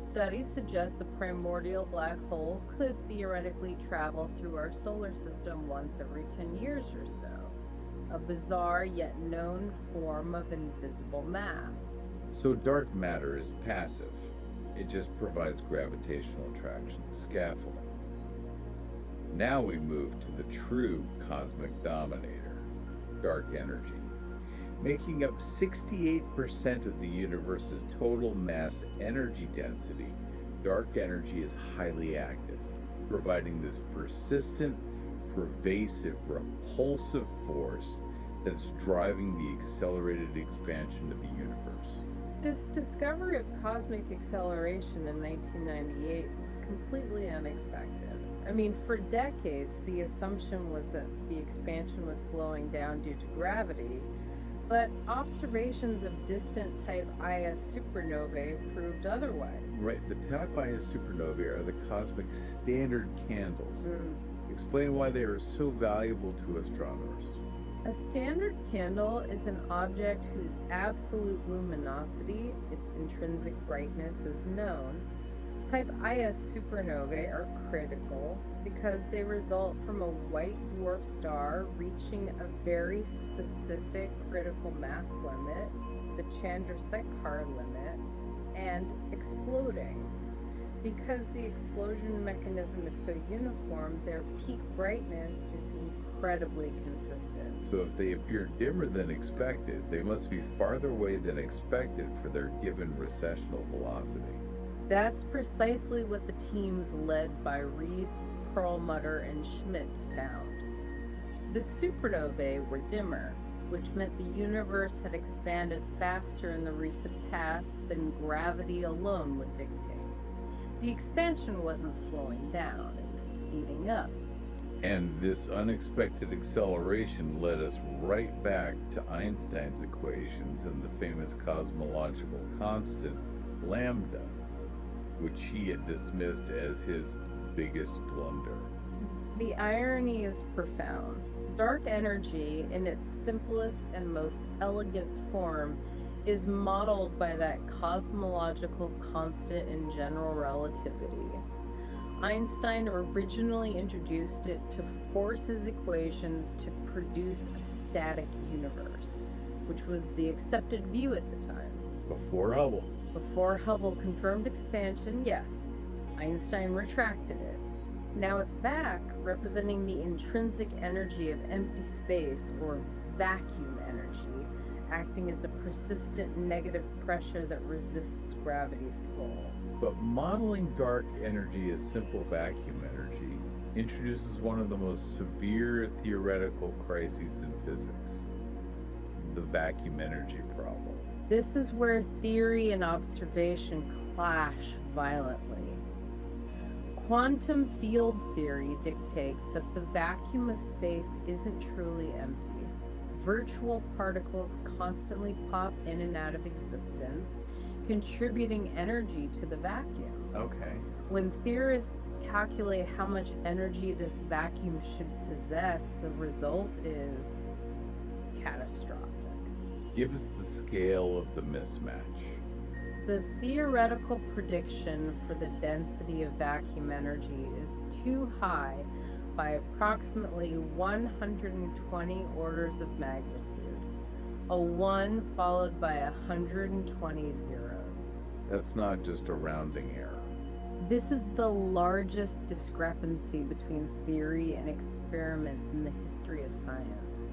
Studies suggest a primordial black hole could theoretically travel through our solar system once every 10 years or so, a bizarre yet known form of invisible mass. So dark matter is passive. It just provides gravitational attraction scaffolding. Now we move to the true cosmic dominator, dark energy. Making up 68% of the universe's total mass energy density, dark energy is highly active, providing this persistent, pervasive, repulsive force that's driving the accelerated expansion of the universe. This discovery of cosmic acceleration in 1998 was completely unexpected. I mean, for decades, the assumption was that the expansion was slowing down due to gravity, but observations of distant type Ia supernovae proved otherwise. Right, the type Ia supernovae are the cosmic standard candles. Explain why they are so valuable to astronomers. A standard candle is an object whose absolute luminosity, its intrinsic brightness, is known. Type Ia supernovae are critical because they result from a white dwarf star reaching a very specific critical mass limit, the Chandrasekhar limit, and exploding. Because the explosion mechanism is so uniform, their peak brightness is incredibly consistent. So if they appear dimmer than expected, they must be farther away than expected for their given recessional velocity. That's precisely what the teams led by Rees, Perlmutter, and Schmidt found. The supernovae were dimmer, which meant the universe had expanded faster in the recent past than gravity alone would dictate. The expansion wasn't slowing down, it was speeding up. And this unexpected acceleration led us right back to Einstein's equations and the famous cosmological constant, lambda, which he had dismissed as his biggest blunder. The irony is profound. Dark energy, in its simplest and most elegant form, is modeled by that cosmological constant in general relativity. Einstein originally introduced it to force his equations to produce a static universe, which was the accepted view at the time. Before Hubble. Before Hubble confirmed expansion, yes, Einstein retracted it. Now it's back, representing the intrinsic energy of empty space, or vacuum energy, acting as a persistent negative pressure that resists gravity's pull. But modeling dark energy as simple vacuum energy introduces one of the most severe theoretical crises in physics, the vacuum energy problem. This is where theory and observation clash violently. Quantum field theory dictates that the vacuum of space isn't truly empty. Virtual particles constantly pop in and out of existence, contributing energy to the vacuum. Okay. When theorists calculate how much energy this vacuum should possess, the result is catastrophic. Give us the scale of the mismatch. The theoretical prediction for the density of vacuum energy is too high by approximately 120 orders of magnitude, a 1 followed by 120 zeros. That's not just a rounding error. This is the largest discrepancy between theory and experiment in the history of science.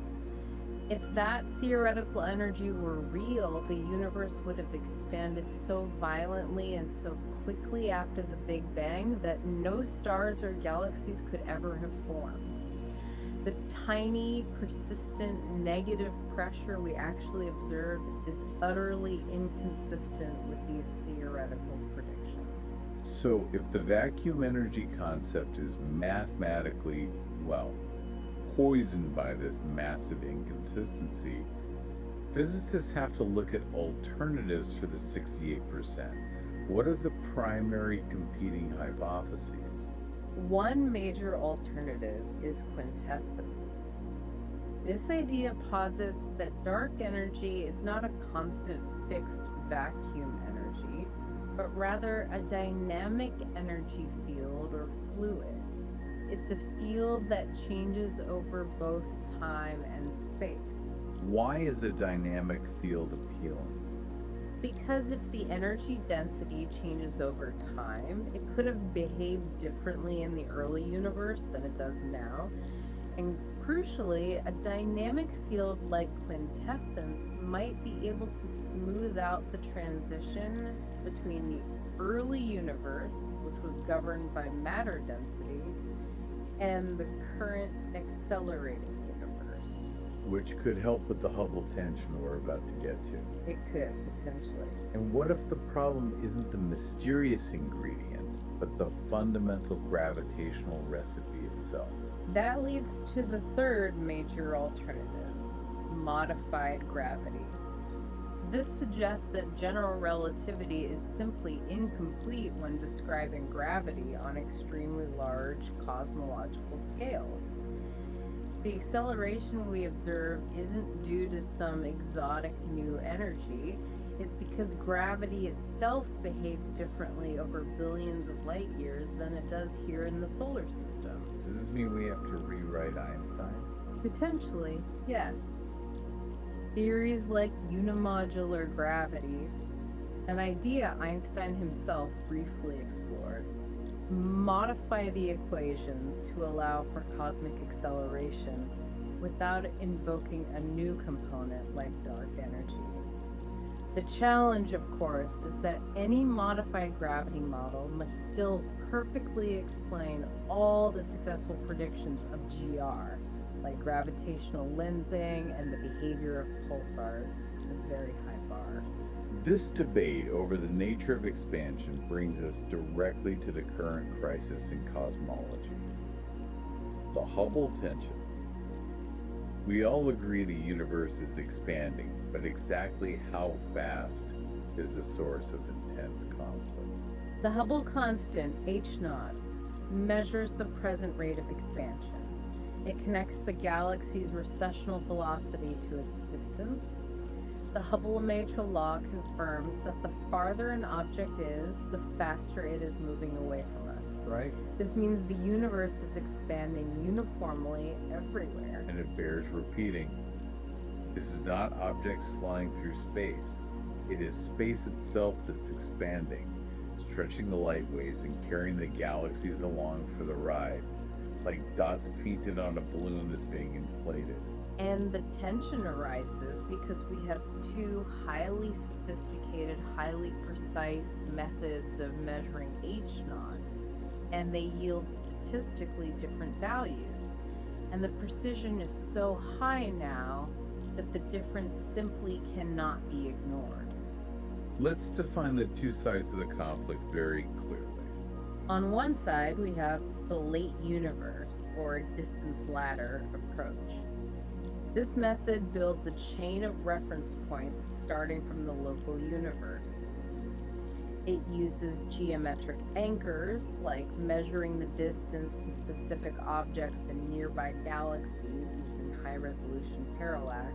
If that theoretical energy were real, the universe would have expanded so violently and so quickly after the Big Bang that no stars or galaxies could ever have formed. The tiny, persistent negative pressure we actually observe is utterly inconsistent with these theoretical predictions. So, if the vacuum energy concept is mathematically, well, poisoned by this massive inconsistency, physicists have to look at alternatives for the 68%. What are the primary competing hypotheses? One major alternative is quintessence. This idea posits that dark energy is not a constant fixed vacuum energy, but rather a dynamic energy field or fluid. It's a field that changes over both time and space. Why is a dynamic field appealing? Because if the energy density changes over time, it could have behaved differently in the early universe than it does now. And crucially, a dynamic field like quintessence might be able to smooth out the transition between the early universe, which was governed by matter density, and the current accelerating universe. Which could help with the Hubble tension we're about to get to. It could, potentially. And what if the problem isn't the mysterious ingredient, but the fundamental gravitational recipe itself? That leads to the third major alternative, modified gravity. This suggests that general relativity is simply incomplete when describing gravity on extremely large cosmological scales. The acceleration we observe isn't due to some exotic new energy. It's because gravity itself behaves differently over billions of light years than it does here in the solar system. Does this mean we have to rewrite Einstein? Potentially, yes. Theories like unimodular gravity, an idea Einstein himself briefly explored, modify the equations to allow for cosmic acceleration without invoking a new component like dark energy. The challenge, of course, is that any modified gravity model must still perfectly explain all the successful predictions of GR, like gravitational lensing and the behavior of pulsars. It's a very high bar. This debate over the nature of expansion brings us directly to the current crisis in cosmology, the Hubble tension. We all agree the universe is expanding, but exactly how fast is a source of intense conflict? The Hubble constant, h0, measures the present rate of expansion. It connects a galaxy's recessional velocity to its distance. The Hubble-Lemaître law confirms that the farther an object is, the faster it is moving away from us. Right? This means the universe is expanding uniformly everywhere. And it bears repeating. This is not objects flying through space. It is space itself that's expanding, stretching the light waves and carrying the galaxies along for the ride, like dots painted on a balloon that's being inflated. And the tension arises because we have two highly sophisticated, highly precise methods of measuring h0, and they yield statistically different values. And the precision is so high now that the difference simply cannot be ignored. Let's define the two sides of the conflict very clearly. On one side, we have the late universe, or distance ladder approach. This method builds a chain of reference points starting from the local universe. It uses geometric anchors, like measuring the distance to specific objects in nearby galaxies using high-resolution parallax,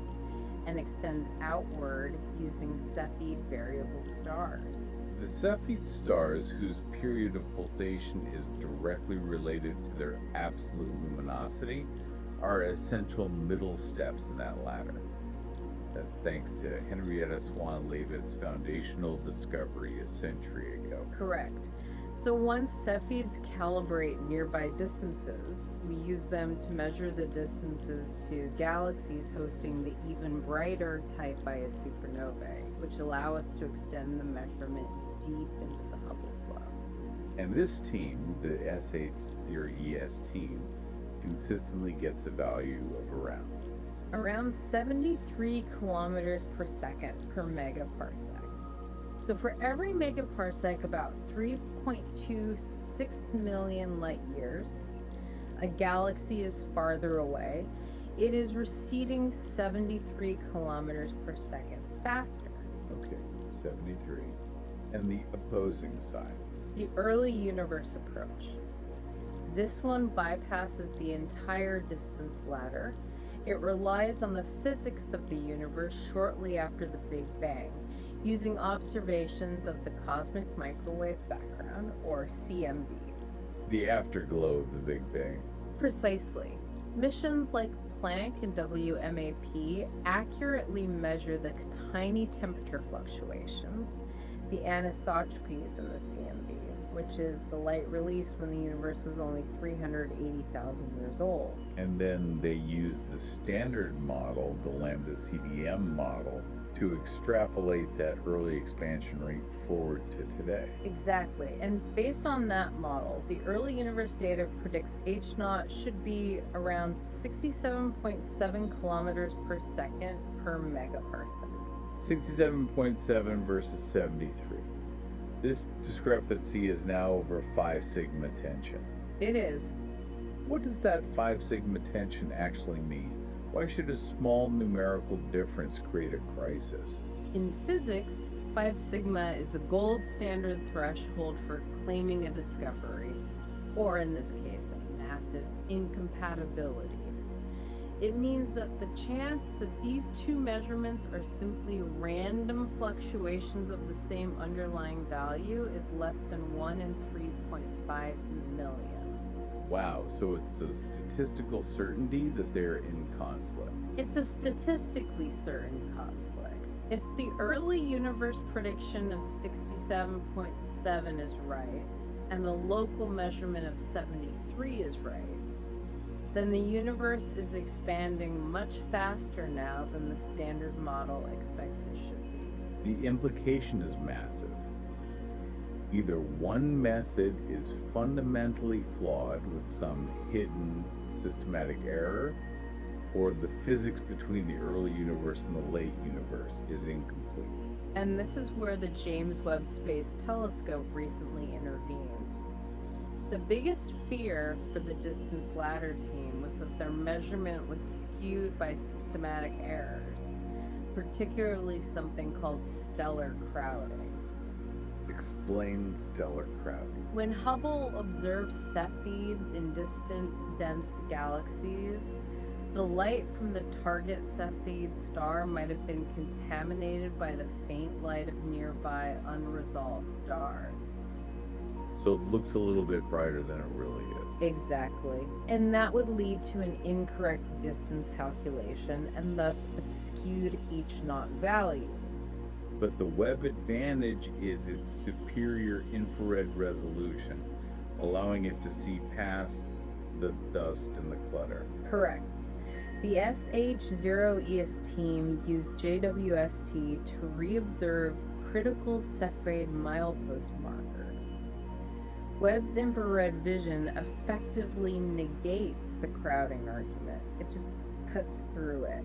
and extends outward using Cepheid variable stars. The Cepheid stars, whose period of pulsation is directly related to their absolute luminosity, are essential middle steps in that ladder. That's thanks to Henrietta Swan Leavitt's foundational discovery a century ago. Correct. So once Cepheids calibrate nearby distances, we use them to measure the distances to galaxies hosting the even brighter Type Ia supernovae, which allow us to extend the measurement deep into the Hubble flow. And this team, the S8 theory ES team, consistently gets a value of around 73 kilometers per second per megaparsec. So for every megaparsec, about 3.26 million light years, a galaxy is farther away. It is receding 73 kilometers per second faster. Okay, 73. And the opposing side? The early universe approach. This one bypasses the entire distance ladder. It relies on the physics of the universe shortly after the Big Bang, using observations of the cosmic microwave background, or CMB. The afterglow of the Big Bang. Precisely. Missions like Planck and WMAP accurately measure the tiny temperature fluctuations, the anisotropies in the CMB, which is the light released when the universe was only 380,000 years old. And then they use the standard model, the lambda CDM model, to extrapolate that early expansion rate forward to today. Exactly. And based on that model, the early universe data predicts H naught should be around 67.7 kilometers per second per megaparsec. 67.7 versus 73. This discrepancy is now over 5 sigma tension. It is. What does that 5 sigma tension actually mean? Why should a small numerical difference create a crisis? In physics, 5 sigma is the gold standard threshold for claiming a discovery, or in this case, a massive incompatibility. It means that the chance that these two measurements are simply random fluctuations of the same underlying value is less than 1 in 3.5 million. Wow, so it's a statistical certainty that they're in conflict. It's a statistically certain conflict. If the early universe prediction of 67.7 is right, and the local measurement of 73 is right, then the universe is expanding much faster now than the standard model expects it should be. The implication is massive. Either one method is fundamentally flawed with some hidden systematic error, or the physics between the early universe and the late universe is incomplete. And this is where the James Webb Space Telescope recently intervened. The biggest fear for the distance ladder team was that their measurement was skewed by systematic errors, particularly something called stellar crowding. Explain stellar crowding. When Hubble observed Cepheids in distant, dense galaxies, the light from the target Cepheid star might have been contaminated by the faint light of nearby unresolved stars. So it looks a little bit brighter than it really is. Exactly. And that would lead to an incorrect distance calculation and thus a skewed H naught value. But the Webb advantage is its superior infrared resolution, allowing it to see past the dust and the clutter. Correct. The SH0ES team used JWST to reobserve critical Cepheid milepost markers. Webb's infrared vision effectively negates the crowding argument. It just cuts through it.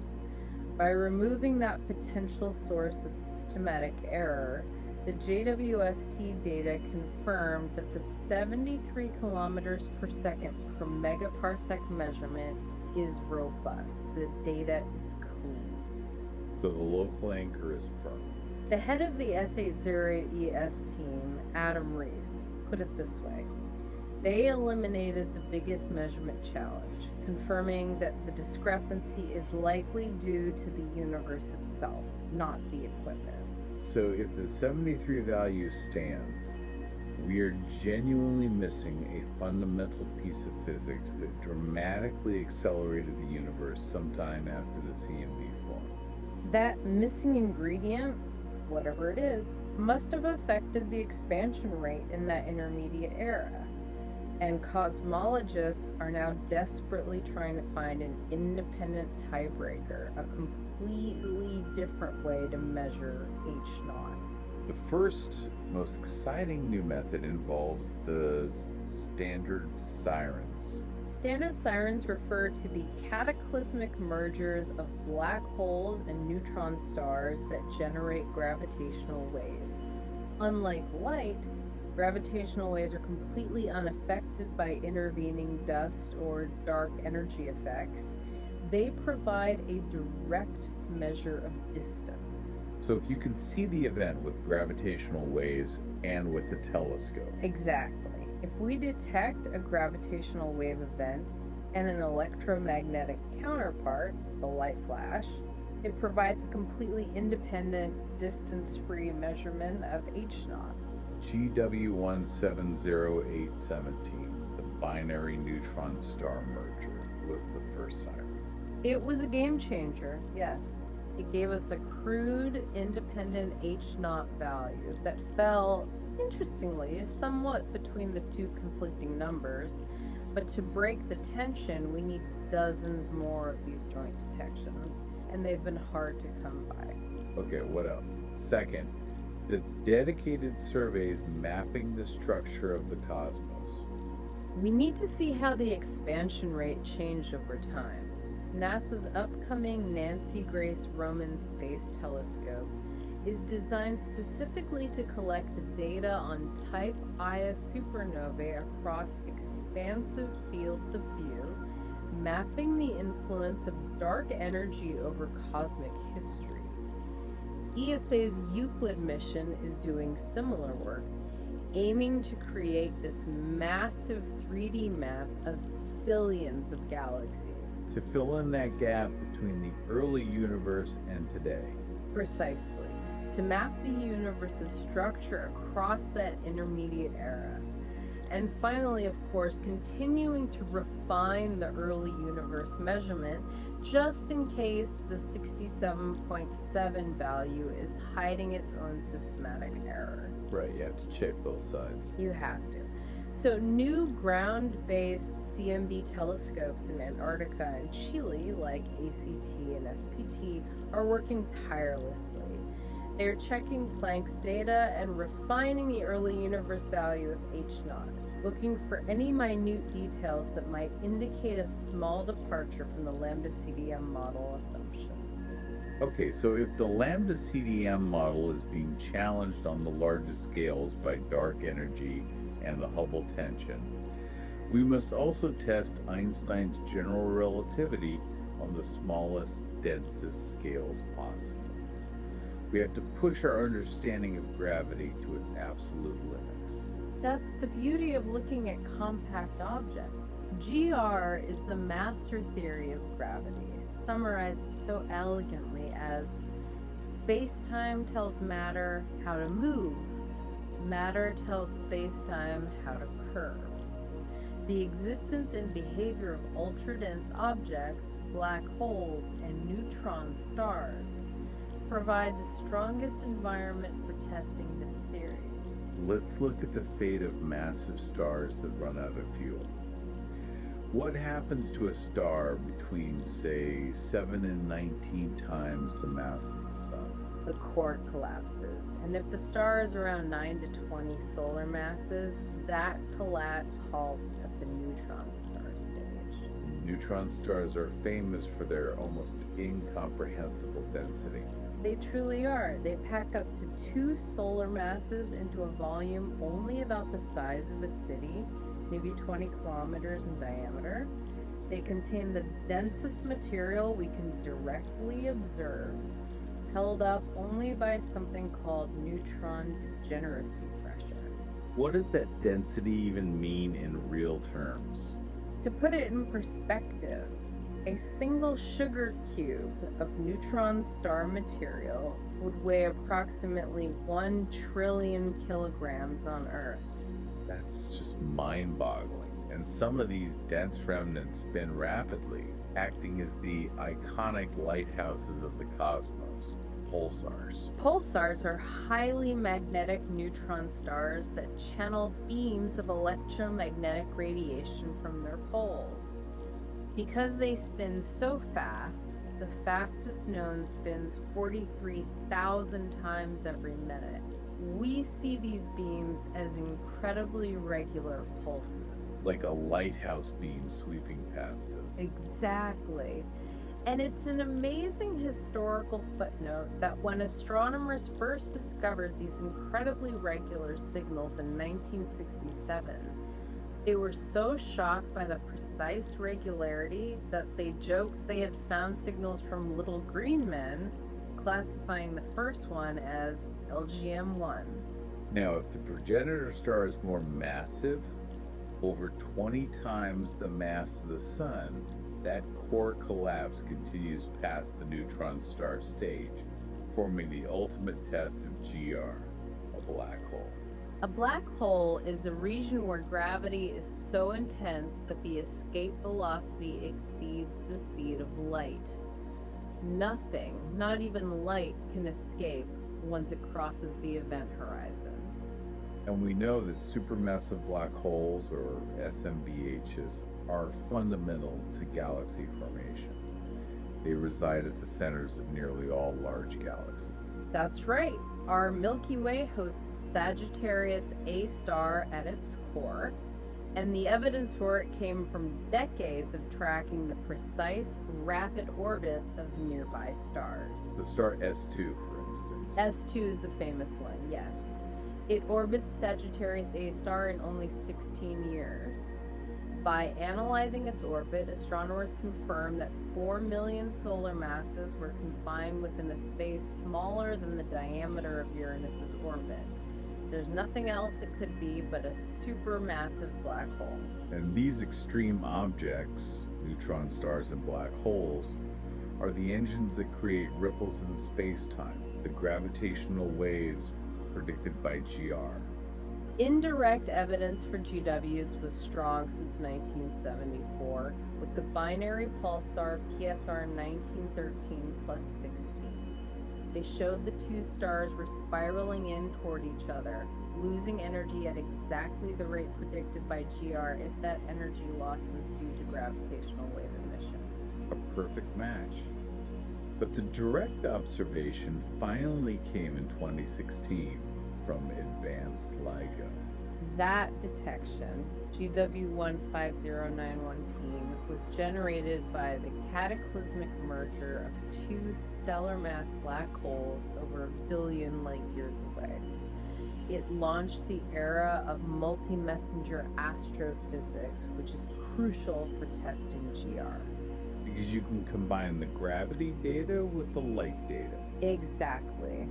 By removing that potential source of systematic error, the JWST data confirmed that the 73 kilometers per second per megaparsec measurement is robust. The data is clean. So the local anchor is firm. The head of the S80ES team, Adam Rees, put it this way. They eliminated the biggest measurement challenge, confirming that the discrepancy is likely due to the universe itself, not the equipment. So if the 73 value stands, we are genuinely missing a fundamental piece of physics that dramatically accelerated the universe sometime after the CMB formed. That missing ingredient whatever it is, must have affected the expansion rate in that intermediate era. And cosmologists are now desperately trying to find an independent tiebreaker, a completely different way to measure H naught. The first, most exciting new method involves the standard sirens. Standard sirens refer to the cataclysmic mergers of black holes and neutron stars that generate gravitational waves. Unlike light, gravitational waves are completely unaffected by intervening dust or dark energy effects. They provide a direct measure of distance. So if you can see the event with gravitational waves and with a telescope. Exactly. If we detect a gravitational wave event and an electromagnetic counterpart, the light flash, it provides a completely independent, distance-free measurement of H naught. GW170817, the binary neutron star merger, was the first siren. It was a game changer, yes. It gave us a crude, independent H naught value that fell, interestingly, somewhat between the two conflicting numbers. But to break the tension, we need dozens more of these joint detections, and they've been hard to come by. Okay, what else? Second, the dedicated surveys mapping the structure of the cosmos. We need to see how the expansion rate changed over time. NASA's upcoming Nancy Grace Roman Space Telescope is designed specifically to collect data on type Ia supernovae across expansive fields of view, mapping the influence of dark energy over cosmic history. ESA's Euclid mission is doing similar work, aiming to create this massive 3D map of billions of galaxies. To fill in that gap between the early universe and today. Precisely. To map the universe's structure across that intermediate era. And finally, of course, continuing to refine the early universe measurement just in case the 67.7 value is hiding its own systematic error. Right, you have to check both sides. You have to. So new ground-based CMB telescopes in Antarctica and Chile, like ACT and SPT, are working tirelessly. They're checking Planck's data and refining the early universe value of H naught, looking for any minute details that might indicate a small departure from the lambda CDM model assumptions. Okay, so if the lambda CDM model is being challenged on the largest scales by dark energy and the Hubble tension, we must also test Einstein's general relativity on the smallest, densest scales possible. We have to push our understanding of gravity to its absolute limits. That's the beauty of looking at compact objects. GR is the master theory of gravity, summarized so elegantly as space-time tells matter how to move, matter tells space-time how to curve. The existence and behavior of ultra-dense objects, black holes, and neutron stars provide the strongest environment for testing this theory. Let's look at the fate of massive stars that run out of fuel. What happens to a star between, say, 7 and 19 times the mass of the sun? The core collapses, and if the star is around 9 to 20 solar masses, that collapse halts at the neutron star stage. Neutron stars are famous for their almost incomprehensible density. They truly are. They pack up to 2 solar masses into a volume only about the size of a city, maybe 20 kilometers in diameter. They contain the densest material we can directly observe, held up only by something called neutron degeneracy pressure. What does that density even mean in real terms? To put it in perspective, a single sugar cube of neutron star material would weigh approximately 1 trillion kilograms on Earth. That's just mind-boggling. And some of these dense remnants spin rapidly, acting as the iconic lighthouses of the cosmos. pulsars? Pulsars are highly magnetic neutron stars that channel beams of electromagnetic radiation from their poles. Because they spin so fast, the fastest known spins 43,000 times every minute. We see these beams as incredibly regular pulses. Like a lighthouse beam sweeping past us. Exactly. And it's an amazing historical footnote that when astronomers first discovered these incredibly regular signals in 1967, they were so shocked by the precise regularity that they joked they had found signals from little green men, classifying the first one as LGM1. Now, if the progenitor star is more massive, over 20 times the mass of the Sun, that core collapse continues past the neutron star stage, forming the ultimate test of GR, a black hole. A black hole is a region where gravity is so intense that the escape velocity exceeds the speed of light. Nothing, not even light, can escape once it crosses the event horizon. And we know that supermassive black holes, or SMBHs, are fundamental to galaxy formation. They reside at the centers of nearly all large galaxies. That's right. Our Milky Way hosts Sagittarius A star at its core, and the evidence for it came from decades of tracking the precise, rapid orbits of nearby stars. The star S2, for instance. S2 is the famous one, yes. It orbits Sagittarius A star in only 16 years. By analyzing its orbit, astronomers confirmed that 4 million solar masses were confined within a space smaller than the diameter of Uranus's orbit. There's nothing else it could be but a supermassive black hole. And these extreme objects, neutron stars and black holes, are the engines that create ripples in space-time, the gravitational waves predicted by GR. Indirect evidence for GWs was strong since 1974, with the binary pulsar PSR 1913 plus 16. They showed the two stars were spiraling in toward each other, losing energy at exactly the rate predicted by GR if that energy loss was due to gravitational wave emission. A perfect match. But the direct observation finally came in 2016 from advanced LIGO. That detection, GW15091T, was generated by the cataclysmic merger of two stellar mass black holes over a billion light years away. It launched the era of multi-messenger astrophysics, which is crucial for testing GR. Because you can combine the gravity data with the light data. Exactly.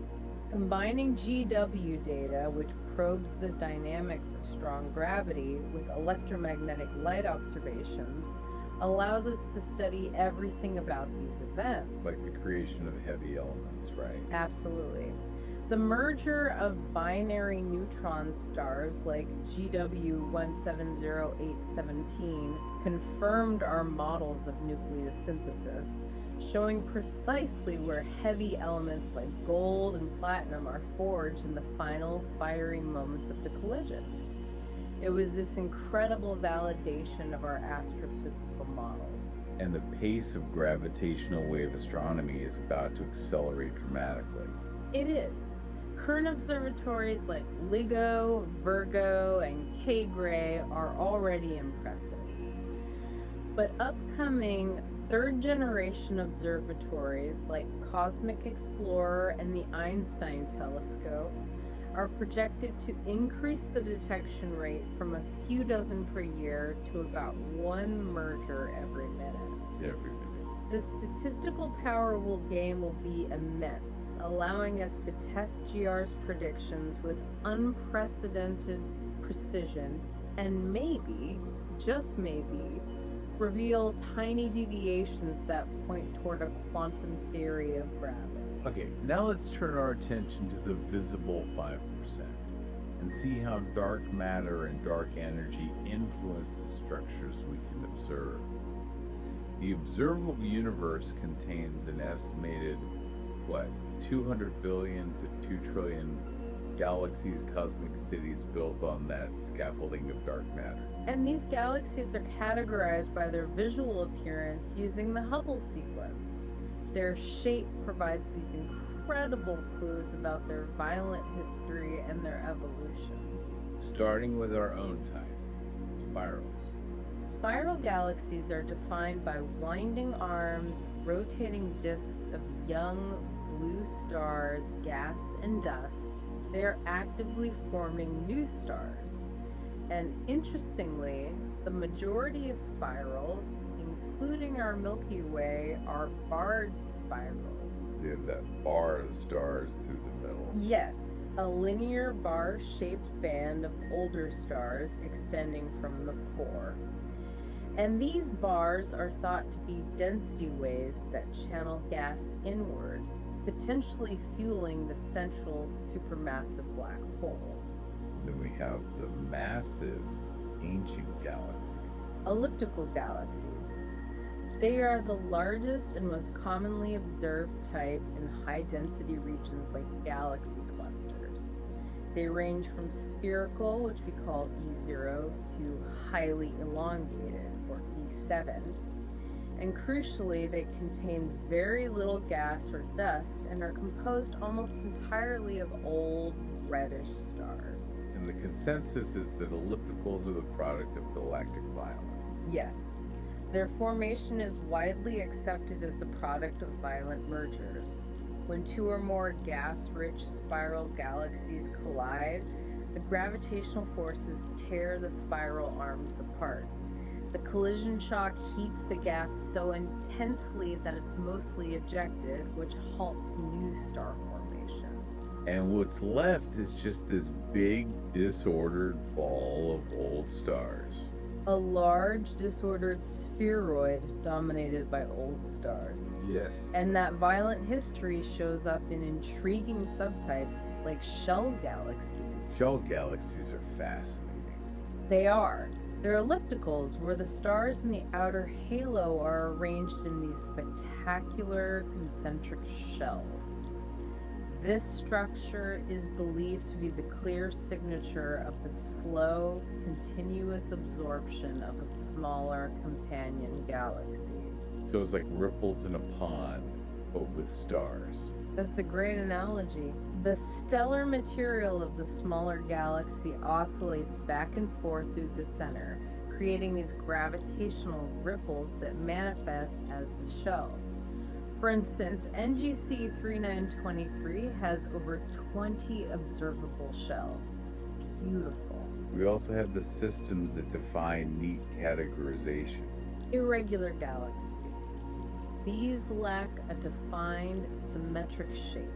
Combining GW data, which probes the dynamics of strong gravity, with electromagnetic light observations, allows us to study everything about these events. Like the creation of heavy elements, right? Absolutely. The merger of binary neutron stars like GW170817 confirmed our models of nucleosynthesis, showing precisely where heavy elements like gold and platinum are forged in the final fiery moments of the collision. It was this incredible validation of our astrophysical models. And the pace of gravitational wave astronomy is about to accelerate dramatically. It is. Current observatories like LIGO, Virgo, and K-Gray are already impressive. But upcoming third-generation observatories like Cosmic Explorer and the Einstein Telescope are projected to increase the detection rate from a few dozen per year to about one merger every minute. The statistical power we'll gain will be immense, allowing us to test GR's predictions with unprecedented precision and maybe, just maybe, reveal tiny deviations that point toward a quantum theory of gravity. Okay, now let's turn our attention to the visible 5% and see how dark matter and dark energy influence the structures we can observe. The observable universe contains an estimated, 200 billion to 2 trillion galaxies, cosmic cities built on that scaffolding of dark matter. And these galaxies are categorized by their visual appearance using the Hubble sequence. Their shape provides these incredible clues about their violent history and their evolution. Starting with our own type, spirals. Spiral galaxies are defined by winding arms, rotating disks of young blue stars, gas and dust. They are actively forming new stars. And interestingly, the majority of spirals, including our Milky Way, are barred spirals. They have that bar of stars through the middle. Yes, a linear bar-shaped band of older stars extending from the core. And these bars are thought to be density waves that channel gas inward, potentially fueling the central supermassive black hole. Then we have the massive ancient galaxies. Elliptical galaxies. They are the largest and most commonly observed type in high-density regions like galaxy clusters. They range from spherical, which we call E0, to highly elongated, or E7. And crucially, they contain very little gas or dust and are composed almost entirely of old, reddish stars. And the consensus is that ellipticals are the product of galactic violence. Yes. Their formation is widely accepted as the product of violent mergers. When two or more gas-rich spiral galaxies collide, the gravitational forces tear the spiral arms apart. The collision shock heats the gas so intensely that it's mostly ejected, which halts new star formation. And what's left is just this big, disordered ball of old stars. A large, disordered spheroid dominated by old stars. Yes. And that violent history shows up in intriguing subtypes like shell galaxies. Shell galaxies are fascinating. They are. They're ellipticals, where the stars in the outer halo are arranged in these spectacular concentric shells. This structure is believed to be the clear signature of the slow, continuous absorption of a smaller companion galaxy. So it's like ripples in a pond, but with stars. That's a great analogy. The stellar material of the smaller galaxy oscillates back and forth through the center, creating these gravitational ripples that manifest as the shells. For instance, NGC 3923 has over 20 observable shells. It's beautiful. We also have the systems that define neat categorization. Irregular galaxies. These lack a defined symmetric shape,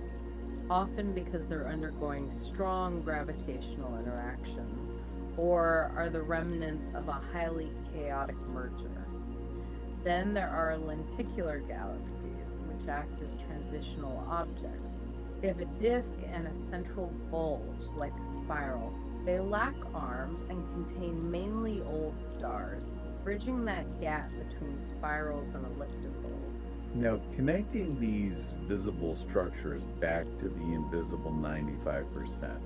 often because they're undergoing strong gravitational interactions or are the remnants of a highly chaotic merger. Then there are lenticular galaxies, which act as transitional objects. They have a disk and a central bulge, like a spiral. They lack arms and contain mainly old stars, bridging that gap between spirals and ellipticals. Now, connecting these visible structures back to the invisible 95%,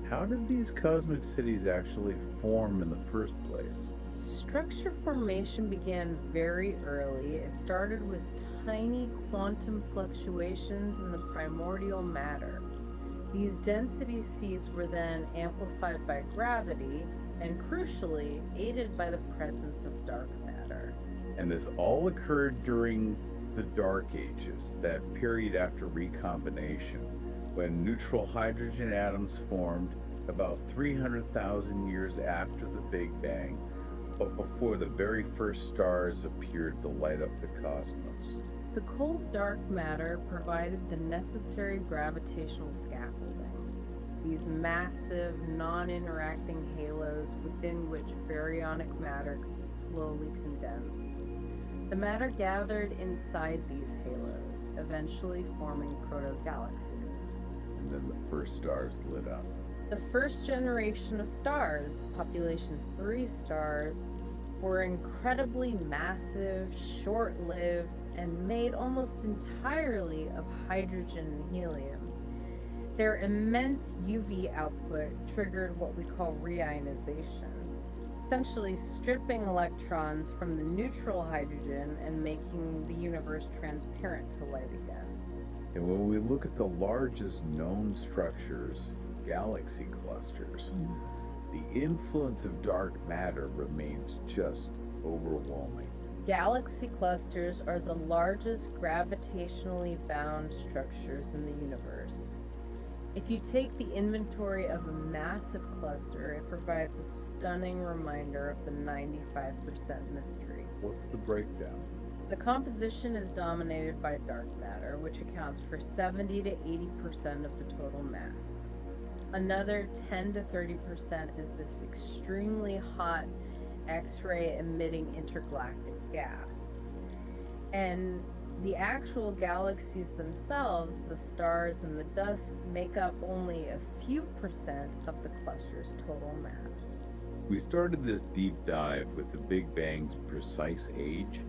how did these cosmic cities actually form in the first place? Structure formation began very early. It started with tiny quantum fluctuations in the primordial matter. These density seeds were then amplified by gravity and, crucially, aided by the presence of dark matter. And this all occurred during the Dark Ages, that period after recombination, when neutral hydrogen atoms formed about 300,000 years after the Big Bang, but before the very first stars appeared to light up the cosmos. The cold dark matter provided the necessary gravitational scaffolding, these massive, non-interacting halos within which baryonic matter could slowly condense. The matter gathered inside these halos, eventually forming proto-galaxies. And then the first stars lit up. The first generation of stars, population 3 stars, were incredibly massive, short-lived, and made almost entirely of hydrogen and helium. Their immense UV output triggered what we call reionization, essentially stripping electrons from the neutral hydrogen and making the universe transparent to light again. And when we look at the largest known structures, galaxy clusters, the influence of dark matter remains just overwhelming. Galaxy clusters are the largest gravitationally bound structures in the universe. If you take the inventory of a massive cluster, it provides a stunning reminder of the 95% mystery. What's the breakdown? The composition is dominated by dark matter, which accounts for 70 to 80% of the total mass. Another 10 to 30% is this extremely hot X-ray emitting intergalactic gas. And the actual galaxies themselves, the stars and the dust, make up only a few percent of the cluster's total mass. We started this deep dive with the Big Bang's precise age,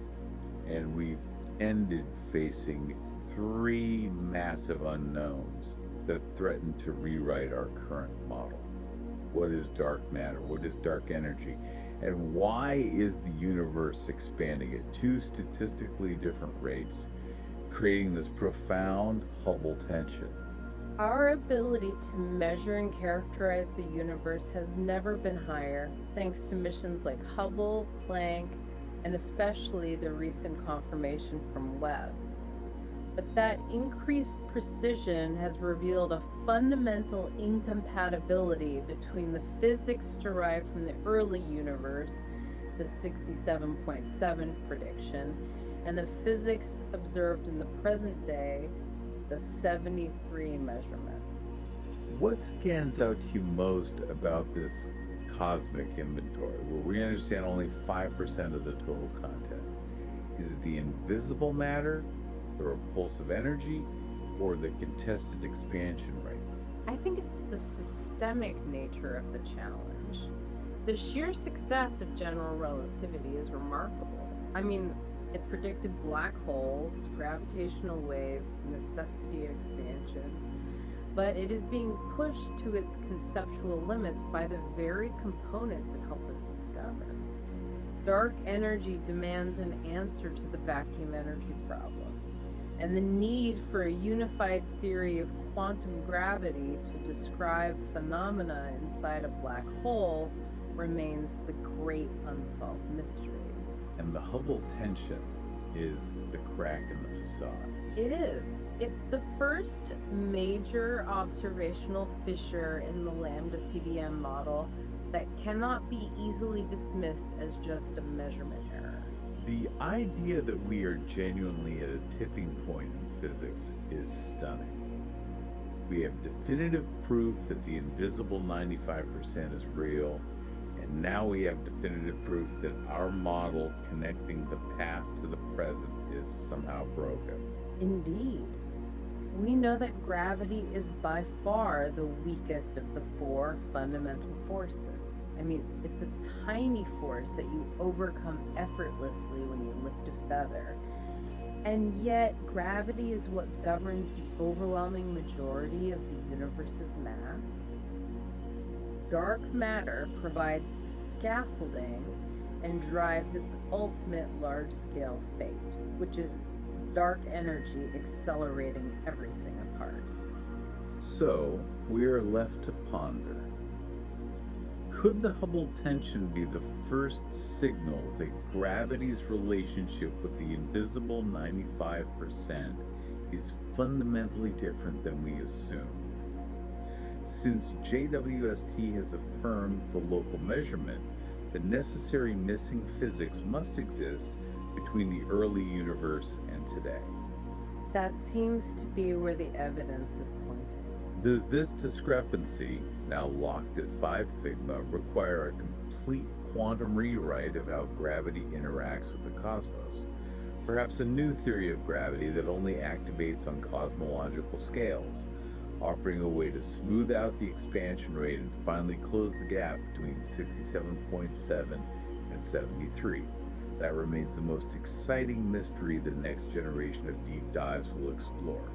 and we've ended facing three massive unknowns that threaten to rewrite our current model. What is dark matter? What is dark energy? And why is the universe expanding at two statistically different rates, creating this profound Hubble tension? Our ability to measure and characterize the universe has never been higher, thanks to missions like Hubble, Planck, and especially the recent confirmation from Webb. But that increased precision has revealed a fundamental incompatibility between the physics derived from the early universe, the 67.7 prediction, and the physics observed in the present day, the 73 measurement. What stands out to you most about this cosmic inventory, where we understand only 5% of the total content? Is it the invisible matter, the repulsive energy, or the contested expansion rate? I think it's the systemic nature of the challenge. The sheer success of general relativity is remarkable. I mean, it predicted black holes, gravitational waves, necessity of expansion, but it is being pushed to its conceptual limits by the very components it helped us discover. Dark energy demands an answer to the vacuum energy problem, and the need for a unified theory of quantum gravity to describe phenomena inside a black hole remains the great unsolved mystery. And the Hubble tension is the crack in the facade. It is. It's the first major observational fissure in the lambda CDM model that cannot be easily dismissed as just a measurement error. The idea that we are genuinely at a tipping point in physics is stunning. We have definitive proof that the invisible 95% is real, and now we have definitive proof that our model connecting the past to the present is somehow broken. Indeed. We know that gravity is by far the weakest of the four fundamental forces. I mean, it's a tiny force that you overcome effortlessly when you lift a feather. And yet, gravity is what governs the overwhelming majority of the universe's mass. Dark matter provides the scaffolding and drives its ultimate large-scale fate, which is dark energy accelerating everything apart. So, we are left to ponder. Could the Hubble tension be the first signal that gravity's relationship with the invisible 95% is fundamentally different than we assume? Since JWST has affirmed the local measurement, the necessary missing physics must exist between the early universe and today. That seems to be where the evidence is pointing. Does this discrepancy, now locked at 5 sigma, require a complete quantum rewrite of how gravity interacts with the cosmos? Perhaps a new theory of gravity that only activates on cosmological scales, offering a way to smooth out the expansion rate and finally close the gap between 67.7 at 73. That remains the most exciting mystery the next generation of deep dives will explore.